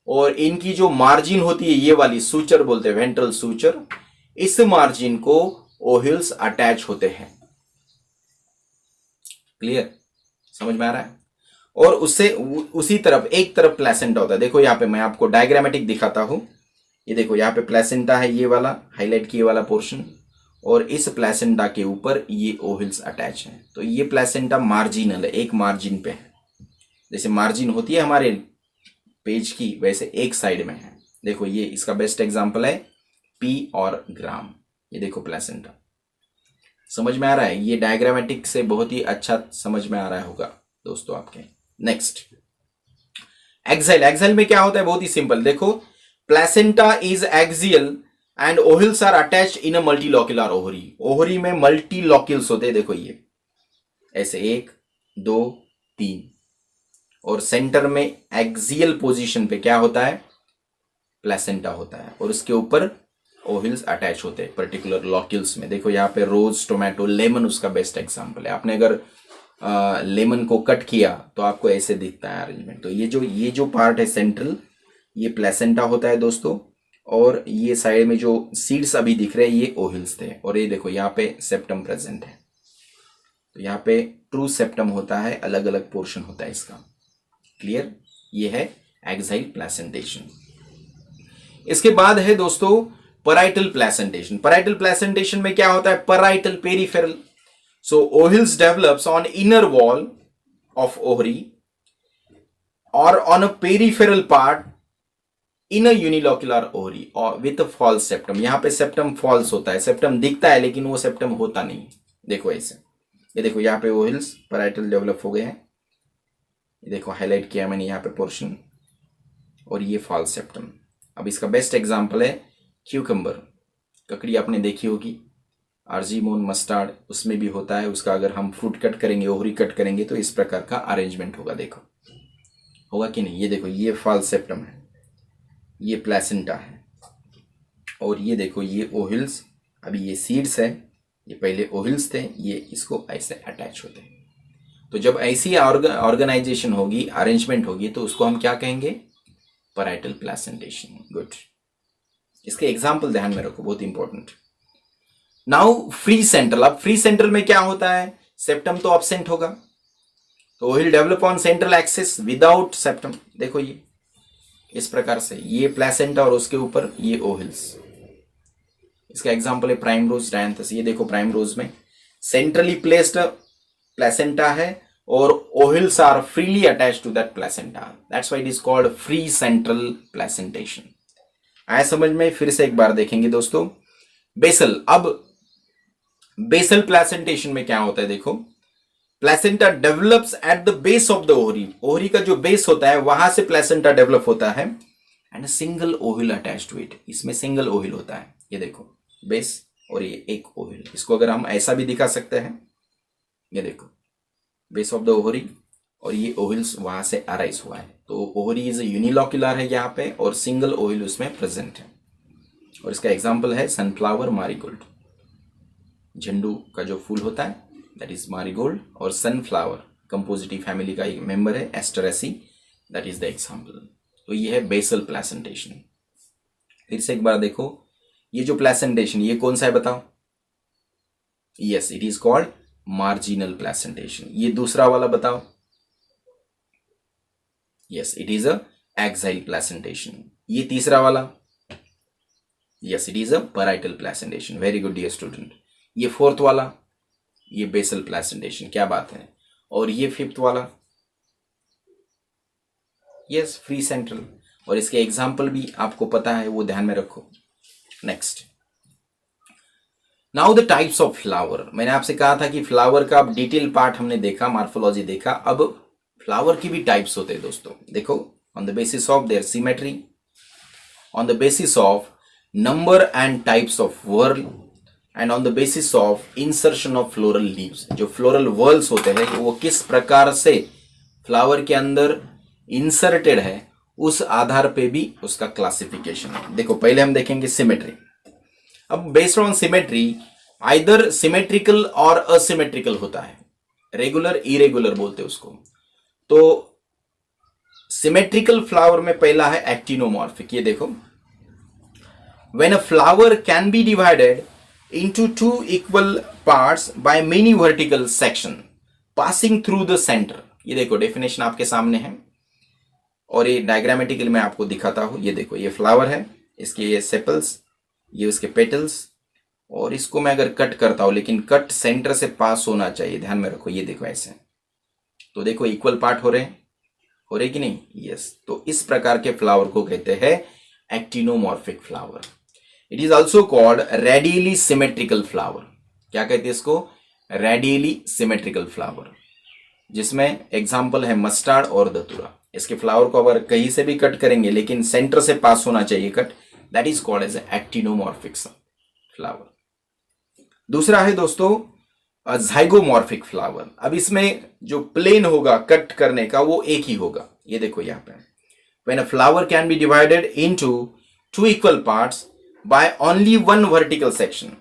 Speaker 2: और इनकी जो मार्जिन होती है ये वाली सूचर बोलते हैं, वेंट्रल सूचर, इस मार्जिन को ओहिल्स अटैच होते हैं। क्लियर, समझ में आ रहा है। और उससे उसी तरफ एक तरफ प्लेसेंटा होता है। देखो यहाँ पे मैं आपको डायग्रामेटिक दिखाता हूं। ये देखो यहाँ पे प्लेसेंटा है, ये वाला हाईलाइट किए वाला पोर्शन, और इस प्लेसेंटा के ऊपर ये ओहिल्स अटैच हैं। तो ये प्लेसेंटा मार्जिनल है, एक मार्जिन पे है। जैसे मार्जिन होती है हमारे पेज की, वैसे एक साइड में है। देखो ये इसका बेस्ट एग्जांपल है पी और ग्राम। ये देखो प्लेसेंटा, समझ में आ रहा है? ये डायग्रामेटिक से बहुत ही अच्छा समझ में आ रहा होगा दोस्तों आपके। Next exile. एक्साइल में क्या होता है? बहुत ही सिंपल। देखो placenta is axial and ovules are attached in a multilocular ovary. Ovary में मल्टीलोक्यूल्स होते हैं, देखो ये ऐसे 1 2 3, और सेंटर में एक्सियल पोजीशन पे क्या होता है? प्लेसेंटा होता है, और उसके ऊपर ओहिल्स अटैच होते हैं पर्टिकुलर लॉक्यूल्स में। देखो यहाँ पे रोज, टोमेटो, लेमन उसका बेस्ट एग्जांपल है। आपने अगर लेमन को कट किया तो आपको ऐसे दिखता है अरेंजमेंट। तो ये जो पार्ट है सेंट्रल, ये प्लेसेंटा होता है दोस्तों, और ये साइड में जो सीड्स अभी दिख रहे हैं ये ओहिल्स थे। और ये देखो यहाँ पे सेप्टम प्रेजेंट है। तो यहाँ पे ट्रू सेप्टम होता है, अलग अलग पोर्शन होता है इसका। क्लियर? ये है एक्साइल प्लेसेंटेशन। इसके बाद है दोस्तों पैराइटल प्लेसेंटेशन। पैराइटल प्लेसेंटेशन में क्या होता है? Parietal peripheral. So ovules develops on inner wall of ovary और on a peripheral part in a unilocular ovary और विथ फॉल्स सेप्टम। यहां पे सेप्टम फॉल्स होता है, सेप्टम दिखता है लेकिन वो सेप्टम होता नहीं। देखो ऐसे, ये देखो यहाँ पे ओहिल्स पैराइटल डेवलप हो गए हैं। ये देखो हाईलाइट किया मैंने यहाँ पे पोर्शन, और ये फॉल्स सेप्टम। अब इसका बेस्ट एग्जांपल है क्यूकम्बर। ककड़ी आपने देखी होगी, आर्जीमोन, मस्टर्ड, उसमें भी होता है। उसका अगर हम फ्रूट कट करेंगे, ओवरी कट करेंगे तो इस प्रकार का अरेंजमेंट होगा। देखो होगा कि नहीं? ये देखो ये फॉल्स सेप्टम है, ये प्लेसेंटा है, और ये देखो ये ओहिल्स। अभी ये सीड्स है, ये पहले ओहिल्स थे, ये इसको ऐसे अटैच होते हैं। तो जब ऐसी ऑर्गेनाइजेशन होगी, अरेंजमेंट होगी, तो उसको हम क्या कहेंगे? Parietal placentation. गुड, इसके एग्जाम्पल ध्यान में रखो, बहुत इंपॉर्टेंट। Now free central. अब फ्री सेंट्रल में क्या होता है? सेप्टम तो अब्सेंट होगा, तो ovule develop on central axis without septum. देखो ये इस प्रकार से, ये प्लेसेंटा और उसके ऊपर ये ओहिल्स। इसका एग्जांपल है प्राइमरोज, डायंथस। ये देखो प्राइमरोज में सेंट्रली प्लेस्ड प्लेसेंटा है और ovules are freely attached to that placenta. That's why it is called free central placentation. आया समझ में? फिर से एक बार देखेंगे दोस्तों। बेसल। अब बेसल प्लेसेंटेशन में क्या होता है? देखो placenta develops at the base of the ovary. Ovary का जो बेस होता है वहां से प्लेसेंटा डेवलप होता है, and single ovule attached to it. इसमें सिंगल ओहिल होता है। ये देखो बेस और ये एक ओहिल। इसको अगर हम ऐसा भी दिखा सकते हैं, ये देखो बेस ऑफ द ओवरी, और ये ओहिल्स वहां से अराइज हुआ है। तो ओवरी इज यूनिलोक्युलर है यहाँ पे, और सिंगल ओहिल उसमें प्रेजेंट है। और इसका एग्जाम्पल है सनफ्लावर, मारीगोल्ड। झंडू का जो फूल होता है दैट इज मारीगोल्ड, और सनफ्लावर कंपोजिटी फैमिली का एक मेंबर है Asteraceae, that is the example. तो ये है बेसल प्लेसेंटेशन। फिर से एक बार देखो, ये जो प्लेसेंटेशन ये कौन सा है बताओ? Yes, it is called marginal placentation. ये दूसरा वाला बताओ? Yes, it is a axile placentation. ये तीसरा वाला? Yes, it is a parietal placentation. Very good dear student. ये फोर्थ वाला? ये बेसल प्लेसेंटेशन। क्या बात है। और ये फिफ्थ वाला? Yes, free central. और इसके एग्जाम्पल भी आपको पता है, वो ध्यान में रखो। Next, now the types of flower. मैंने आपसे कहा था कि फ्लावर का अब डिटेल पार्ट हमने देखा, मॉर्फोलॉजी देखा। अब फ्लावर की भी टाइप्स होते हैं दोस्तों। देखो, on the basis of their symmetry, on the basis of number and types of whorl, and on the basis of insertion of floral leaves. जो फ्लोरल वर्ल्स होते हैं वो किस प्रकार से फ्लावर के अंदर इंसर्टेड है, उस आधार पे भी उसका क्लासिफिकेशन है। देखो पहले हम देखेंगे सिमेट्री। अब based on symmetry, either symmetrical और असिमेट्रिकल होता है, रेगुलर इरेगुलर बोलते हैं उसको। तो सिमेट्रिकल फ्लावर में पहला है एक्टिनोमॉर्फिक। ये देखो, when a flower can be divided into two equal parts by many vertical section passing through the center। ये देखो डेफिनेशन आपके सामने है, और ये डायग्रामेटिकल मैं आपको दिखाता हूं। ये देखो, ये फ्लावर है, इसके ये सेपल्स, ये उसके पेटल्स, और इसको मैं अगर कट करता हूं, लेकिन कट सेंटर से पास होना चाहिए, ध्यान में रखो। ये देखो ऐसे, तो देखो इक्वल पार्ट हो रहे कि नहीं? यस। तो इस प्रकार के फ्लावर को कहते हैं actinomorphic flower. It is also called radially symmetrical flower. क्या कहते हैं इसको? रेडियली सिमेट्रिकल फ्लावर, जिसमें एग्जाम्पल है मस्टर्ड और धतूरा। इसके फ्लावर को अगर कहीं से भी कट करेंगे लेकिन सेंटर से पास होना चाहिए cut, that is called as actinomorphic flower. दूसरा है दोस्तों ज़ाइगोमॉर्फिक फ्लावर। अब इसमें जो प्लेन होगा कट करने का वो एक ही होगा। ये देखो यहां पे, when a flower can be divided into two equal parts by only one vertical section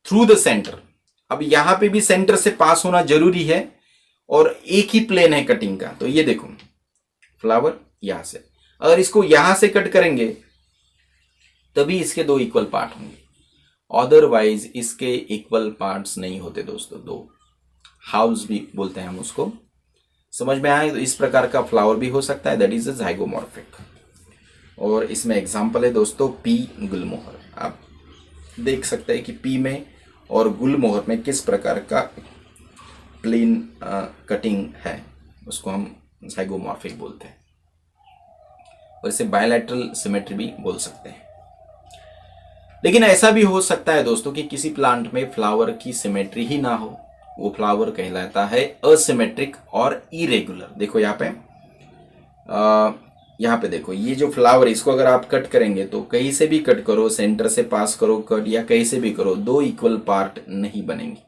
Speaker 2: through the centre. अब यहां पे भी सेंटर से पास होना जरूरी है और एक ही प्लेन है कटिंग का। तो ये देखो फ्लावर यहां से, अगर इसको यहां से कट करेंगे तभी इसके दो इक्वल पार्ट होंगे, अदरवाइज इसके इक्वल पार्ट्स नहीं होते दोस्तों। दो हाउस भी बोलते हैं हम उसको। समझ में आए? तो इस प्रकार का फ्लावर भी हो सकता है, दैट इज अ ज़ाइगोमॉर्फिक। और इसमें एग्जांपल है दोस्तों पी गुलमोहर। आप देख सकते हैं कि पी में और गुलमोहर में किस प्रकार का प्लेन कटिंग है, उसको हम ज़ाइगोमॉर्फिक बोलते हैं। और इसे बायलैटरल सिमेट्री भी बोल सकते हैं। लेकिन ऐसा भी हो सकता है दोस्तों कि किसी प्लांट में फ्लावर की सिमेट्री ही ना हो, वो फ्लावर कहलाता है असिमेट्रिक और इरेगुलर। देखो यहाँ पे देखो, ये जो फ्लावर, इसको अगर आप कट करेंगे तो कहीं से भी कट करो, सेंटर से पास करो कट, या कहीं से भी करो, दो इक्वल पार्ट नहीं बनेंगे।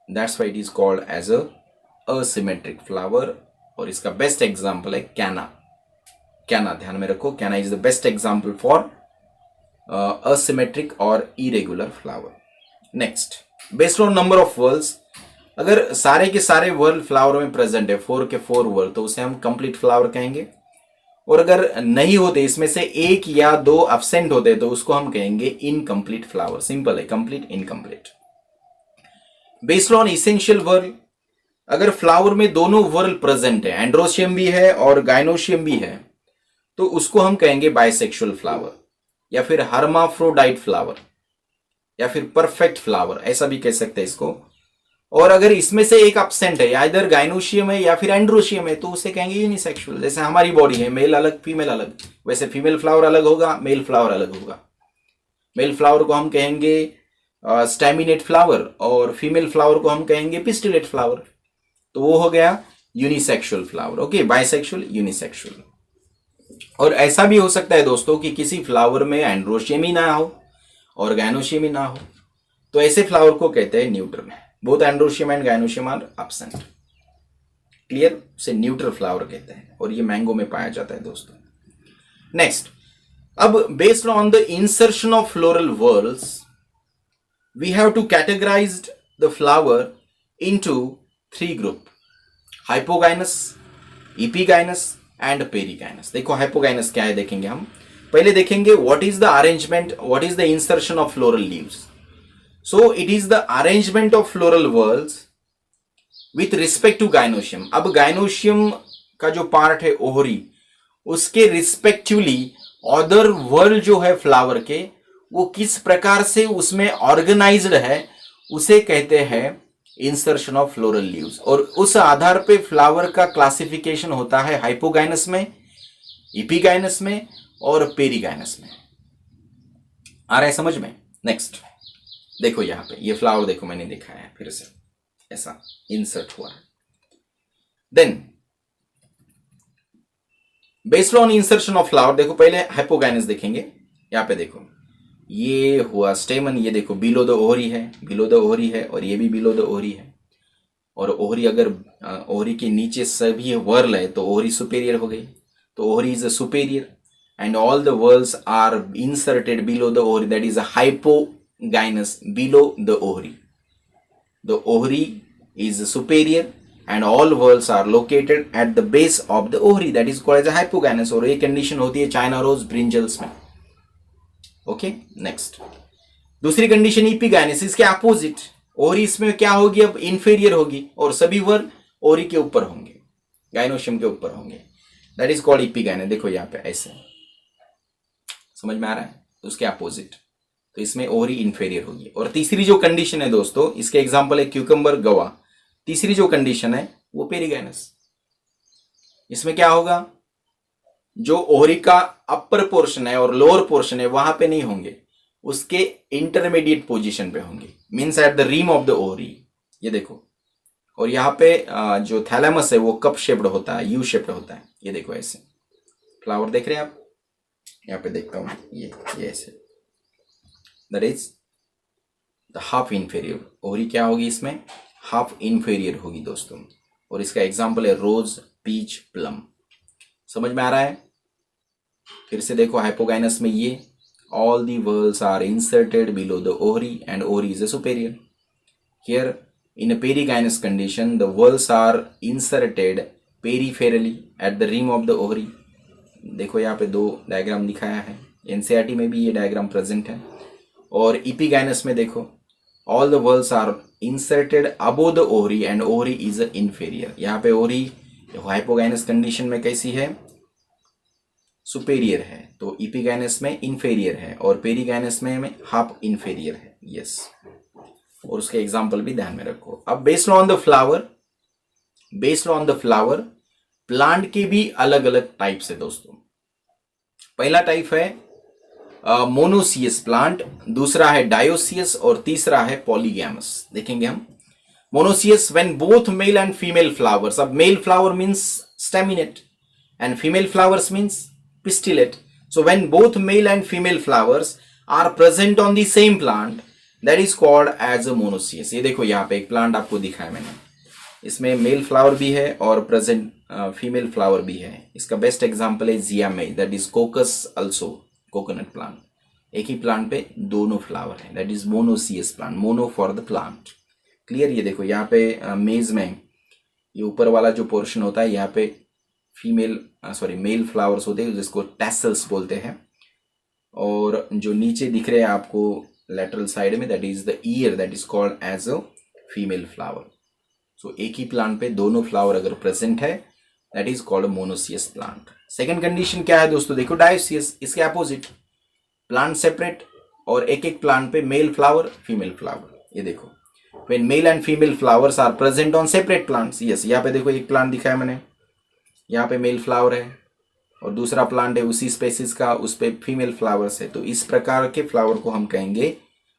Speaker 2: That's why it is called as asymmetric flower. और इसका बेस्ट एग्जाम्पल है कैना। ध्यान में रखो, कैना is the best example for asymmetric or irregular flower. Next, based on number of whorls, अगर सारे के सारे व्हर्ल फ्लावर में प्रेजेंट है, 4 के 4 व्हर्ल, तो उसे हम कंप्लीट फ्लावर कहेंगे। और अगर नहीं होते, इसमें से एक या दो एब्सेंट होते, तो उसको हम कहेंगे इनकम्प्लीट फ्लावर। सिंपल है, complete incomplete. Based on essential whorl, अगर फ्लावर में दोनों व्हर्ल प्रेजेंट है, एंड्रोशियम भी है और गाइनोशियम भी है, तो उसको हम कहेंगे बाइसेक्सुअल फ्लावर, या फिर हर्माफ्रोडाइट फ्लावर, या फिर परफेक्ट फ्लावर, ऐसा भी कह सकते हैं इसको। और अगर इसमें से एक एब्सेंट है, इधर गाइनोशियम है या फिर एंड्रोशियम है, तो उसे कहेंगे यूनिसेक्सुअल। जैसे हमारी बॉडी है, मेल अलग फीमेल अलग, वैसे फीमेल फ्लावर अलग होगा, मेल फ्लावर अलग होगा। मेल फ्लावर को हम कहेंगे स्टैमिनेट फ्लावर और फीमेल फ्लावर को हम कहेंगे पिस्टिलेट फ्लावर। तो वो हो गया unisexual flower. Okay, bisexual, unisexual. और ऐसा भी हो सकता है दोस्तों कि किसी फ्लावर में एंड्रोशियम ही ना हो और गाइनोशियम ही ना हो, तो ऐसे फ्लावर को कहते हैं neutral. Both androecium and gynoecium are absent. Clear? से न्यूट्रल फ्लावर कहते हैं, और ये मैंगो में पाया जाता है दोस्तों। नेक्स्ट, अब based on the insertion of floral whorls, we have to categorize the flower into 3 group: hypogynous, epigynous and perigynous. देखो हाइपोगाइनस क्या है देखेंगे हम। पहले देखेंगे what is the arrangement, what is the insertion of floral leaves. So it is the arrangement of floral whorls with respect to gynoecium. अब gynoecium का जो पार्ट है ओहरी, उसके रिस्पेक्टिवली अदर व्हर्ल जो है फ्लावर के, वो किस प्रकार से उसमें ऑर्गेनाइज्ड है, उसे कहते हैं इंसर्शन ऑफ फ्लोरल लीव्स। और उस आधार पे फ्लावर का क्लासिफिकेशन होता है हाइपोगाइनस में, इपीगाइनस में और पेरीगाइनस में। आ रहा है समझ में? नेक्स्ट देखो, यहां पे ये फ्लावर देखो, मैंने दिखाया है फिर से, ऐसा इंसर्ट हुआ है। Then based on insertion of flower, देखो पहले हाइपोगाइनस देखेंगे। यहां पे देखो, ये हुआ स्टेमन, ये देखो बिलो द ओहरी है, बिलो द ओहरी है, और ये भी बिलो द ओहरी है। और ओहरी, अगर ओहरी के नीचे सभी वर्ल है तो ओहरी सुपेरियर हो गई, तो ovary is a superior and all the whorls are inserted below the ovary, that is a hypogynous below the ovary. The ovary is superior and all whorls are located at the base of the ovary, that is called as a hypogynous। और ये condition होती है China rose brinjals में। Okay, next दूसरी condition इपीगाइनस, इसके opposite. Ovary इसमें क्या होगी, अब इंफीरियर होगी और सभी वर्ल ओवरी के ऊपर होंगे, गाइनोशियम के ऊपर होंगे, दैट इज कॉल्ड इपीगाइनस। देखो यहाँ पे ऐसे समझ में आ रहा है? तो उसके अपोजिट, तो इसमें ओवरी इंफेरियर होगी। और तीसरी जो कंडीशन है दोस्तों, इसके एग्जाम्पल है क्यूकम्बर, गवा। तीसरी जो कंडीशन है वो पेरीगाइनस। इसमें क्या होगा, जो ओवरी का अपर पोर्शन है और लोअर पोर्शन है वहां पे नहीं होंगे, उसके इंटरमीडिएट पोजीशन पे होंगे, means at the rim of the ovary. ये देखो, और यहाँ पे जो थैलेमस है वो कप शेप्ड होता है, यू शेप्ड होता है। ये देखो ऐसे फ्लावर देख रहे हैं आप, यहाँ पे देखता हूँ, ये ऐसे, that is the half inferior. Ovary क्या होगी इसमें, हाफ इंफेरियर होगी दोस्तों। और इसका एग्जाम्पल है रोज, पीच, प्लम। समझ में आ रहा है? फिर से देखो हाइपोगाइनस में ये all the whorls are inserted below the ovary and ovary is a superior. Here in a perigynous condition the whorls are inserted peripherally at the rim of the ovary. देखो यहाँ पे 2 डायग्राम दिखाया है, NCERT में भी ये diagram present है। और इपीगाइनस में देखो all the whorls are inserted above the ovary and ovary is inferior. यहाँ पे ovary हाइपोगाइनस कंडीशन में कैसी है, सुपेरियर है, तो इपीगाइनस में इंफेरियर है, और पेरीगाइनस में हाफ इंफेरियर है। यस, और उसके एग्जाम्पल भी ध्यान में रखो। अब based on the flower plant के भी अलग अलग टाइप्स है दोस्तों। पहला टाइप है मोनोसियस प्लांट, दूसरा है डायोसियस, और तीसरा है पॉलीगैमस। देखेंगे हम monoecious when both male and female flowers. अब male flower means staminate and female flowers means pistillate. So when both male and female flowers are present on the same plant, that is called as a monoecious. ये देखो यहाँ पे एक plant आपको दिखाया मैंने, इसमें मेल फ्लावर भी है और प्रेजेंट फीमेल फ्लावर भी है। इसका बेस्ट एग्जांपल है Zea mays, that is cocos also, coconut plant. एक ही प्लांट पे दोनों फ्लावर है, that is monoecious plant, mono for the plant. Clear? ये देखो यहाँ पे मेज में ये ऊपर वाला जो पोर्शन होता है, यहाँ पे मेल फ्लावर्स होते हैं जिसको टैसल्स बोलते हैं, और जो नीचे दिख रहे हैं आपको लेटरल साइड में, that is the ear, that is called as a female flower. So एक ही प्लांट पे दोनों फ्लावर अगर प्रेजेंट है, that is called monoecious plant. Second condition क्या है दोस्तों, देखो डायोसियस, इसके अपोजिट, प्लांट सेपरेट और एक एक प्लांट पे मेल फ्लावर, फीमेल फ्लावर। ये देखो when male and female flowers are present on separate plants. Yes, यहाँ पे देखो एक प्लांट दिखाया मैंने, यहाँ पे मेल फ्लावर है और दूसरा प्लांट है उसी स्पेसिस का, उस पे फीमेल फ्लावर्स है। तो इस प्रकार के फ्लावर को हम कहेंगे,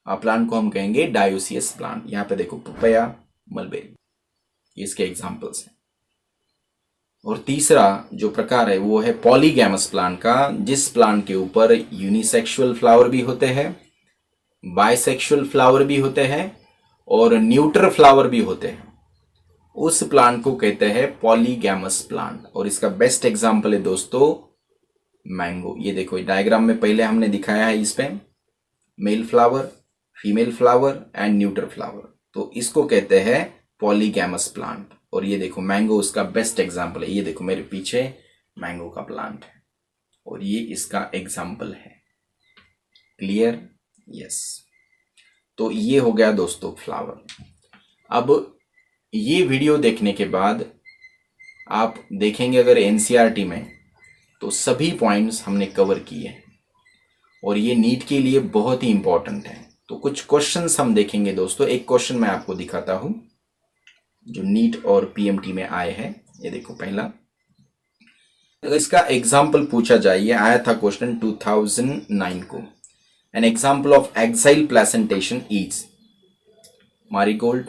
Speaker 2: प्लांट को हम कहेंगे डायोसियस प्लांट। यहाँ पे देखो पपैया, मलबेरी, इसके एग्जांपल्स हैं। और तीसरा जो प्रकार है वो है पॉलीगैमस प्लांट का, जिस प्लांट के ऊपर यूनिसेक्सुअल फ्लावर भी होते हैं, बाइसेक्सुअल फ्लावर भी होते हैं और न्यूट्रल फ्लावर भी होते हैं। उस प्लांट को कहते हैं पॉलीगैमस प्लांट। और इसका बेस्ट एग्जांपल है दोस्तों मैंगो। ये देखो डायग्राम में पहले हमने दिखाया है, इस पे male flower, female flower and neutral flower, तो इसको कहते हैं पॉलीगैमस प्लांट। और ये देखो मैंगो उसका बेस्ट एग्जांपल है। ये देखो मेरे पीछे मैंगो का प्लांट है और ये इसका एग्जांपल है। क्लियर? यस। तो ये हो गया दोस्तों फ्लावर। अब ये वीडियो देखने के बाद आप देखेंगे अगर एनसीईआरटी में, तो सभी पॉइंट्स हमने कवर किए हैं और ये नीट के लिए बहुत ही इंपॉर्टेंट है। तो कुछ क्वेश्चंस हम देखेंगे दोस्तों। एक क्वेश्चन मैं आपको दिखाता हूं जो नीट और पीएमटी में आए हैं। ये देखो पहला, अगर इसका एग्जाम्पल पूछा जाए, ये आया था क्वेश्चन 2009 को। An example of axile placentation is marigold,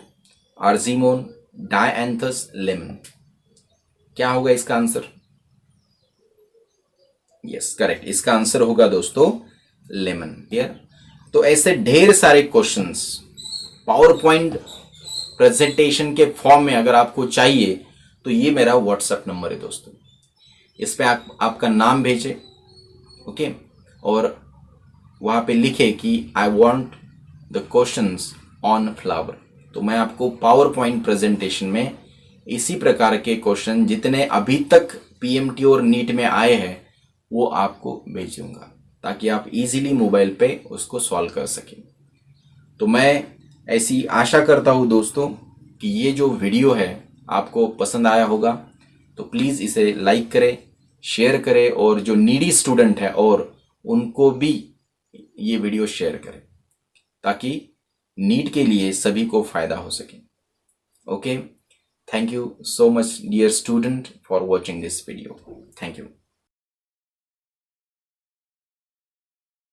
Speaker 2: argemone, dianthus, lemon. क्या होगा इसका आंसर? यस, करेक्ट, इसका आंसर होगा दोस्तों लेमन। क्लियर? तो ऐसे ढेर सारे क्वेश्चंस पावर पॉइंट प्रेजेंटेशन के फॉर्म में अगर आपको चाहिए तो ये मेरा व्हाट्सएप नंबर है दोस्तों। इस पे आपका नाम भेजें, ओके, और वहां पे लिखे कि I want the questions on flower, तो मैं आपको पावर पॉइंट प्रेजेंटेशन में इसी प्रकार के क्वेश्चन जितने अभी तक पीएमटी और नीट में आए हैं वो आपको भेज दूंगा ताकि आप इजीली मोबाइल पे उसको सॉल्व कर सकें। तो मैं ऐसी आशा करता हूँ दोस्तों कि ये जो वीडियो है आपको पसंद आया होगा, तो प्लीज़ इसे लाइक करें, शेयर करें, और जो नीडी स्टूडेंट है और उनको भी ये वीडियो शेयर करें ताकि नीट के लिए सभी को फायदा हो सके। Okay, thank you so much dear student for watching this video. Thank you.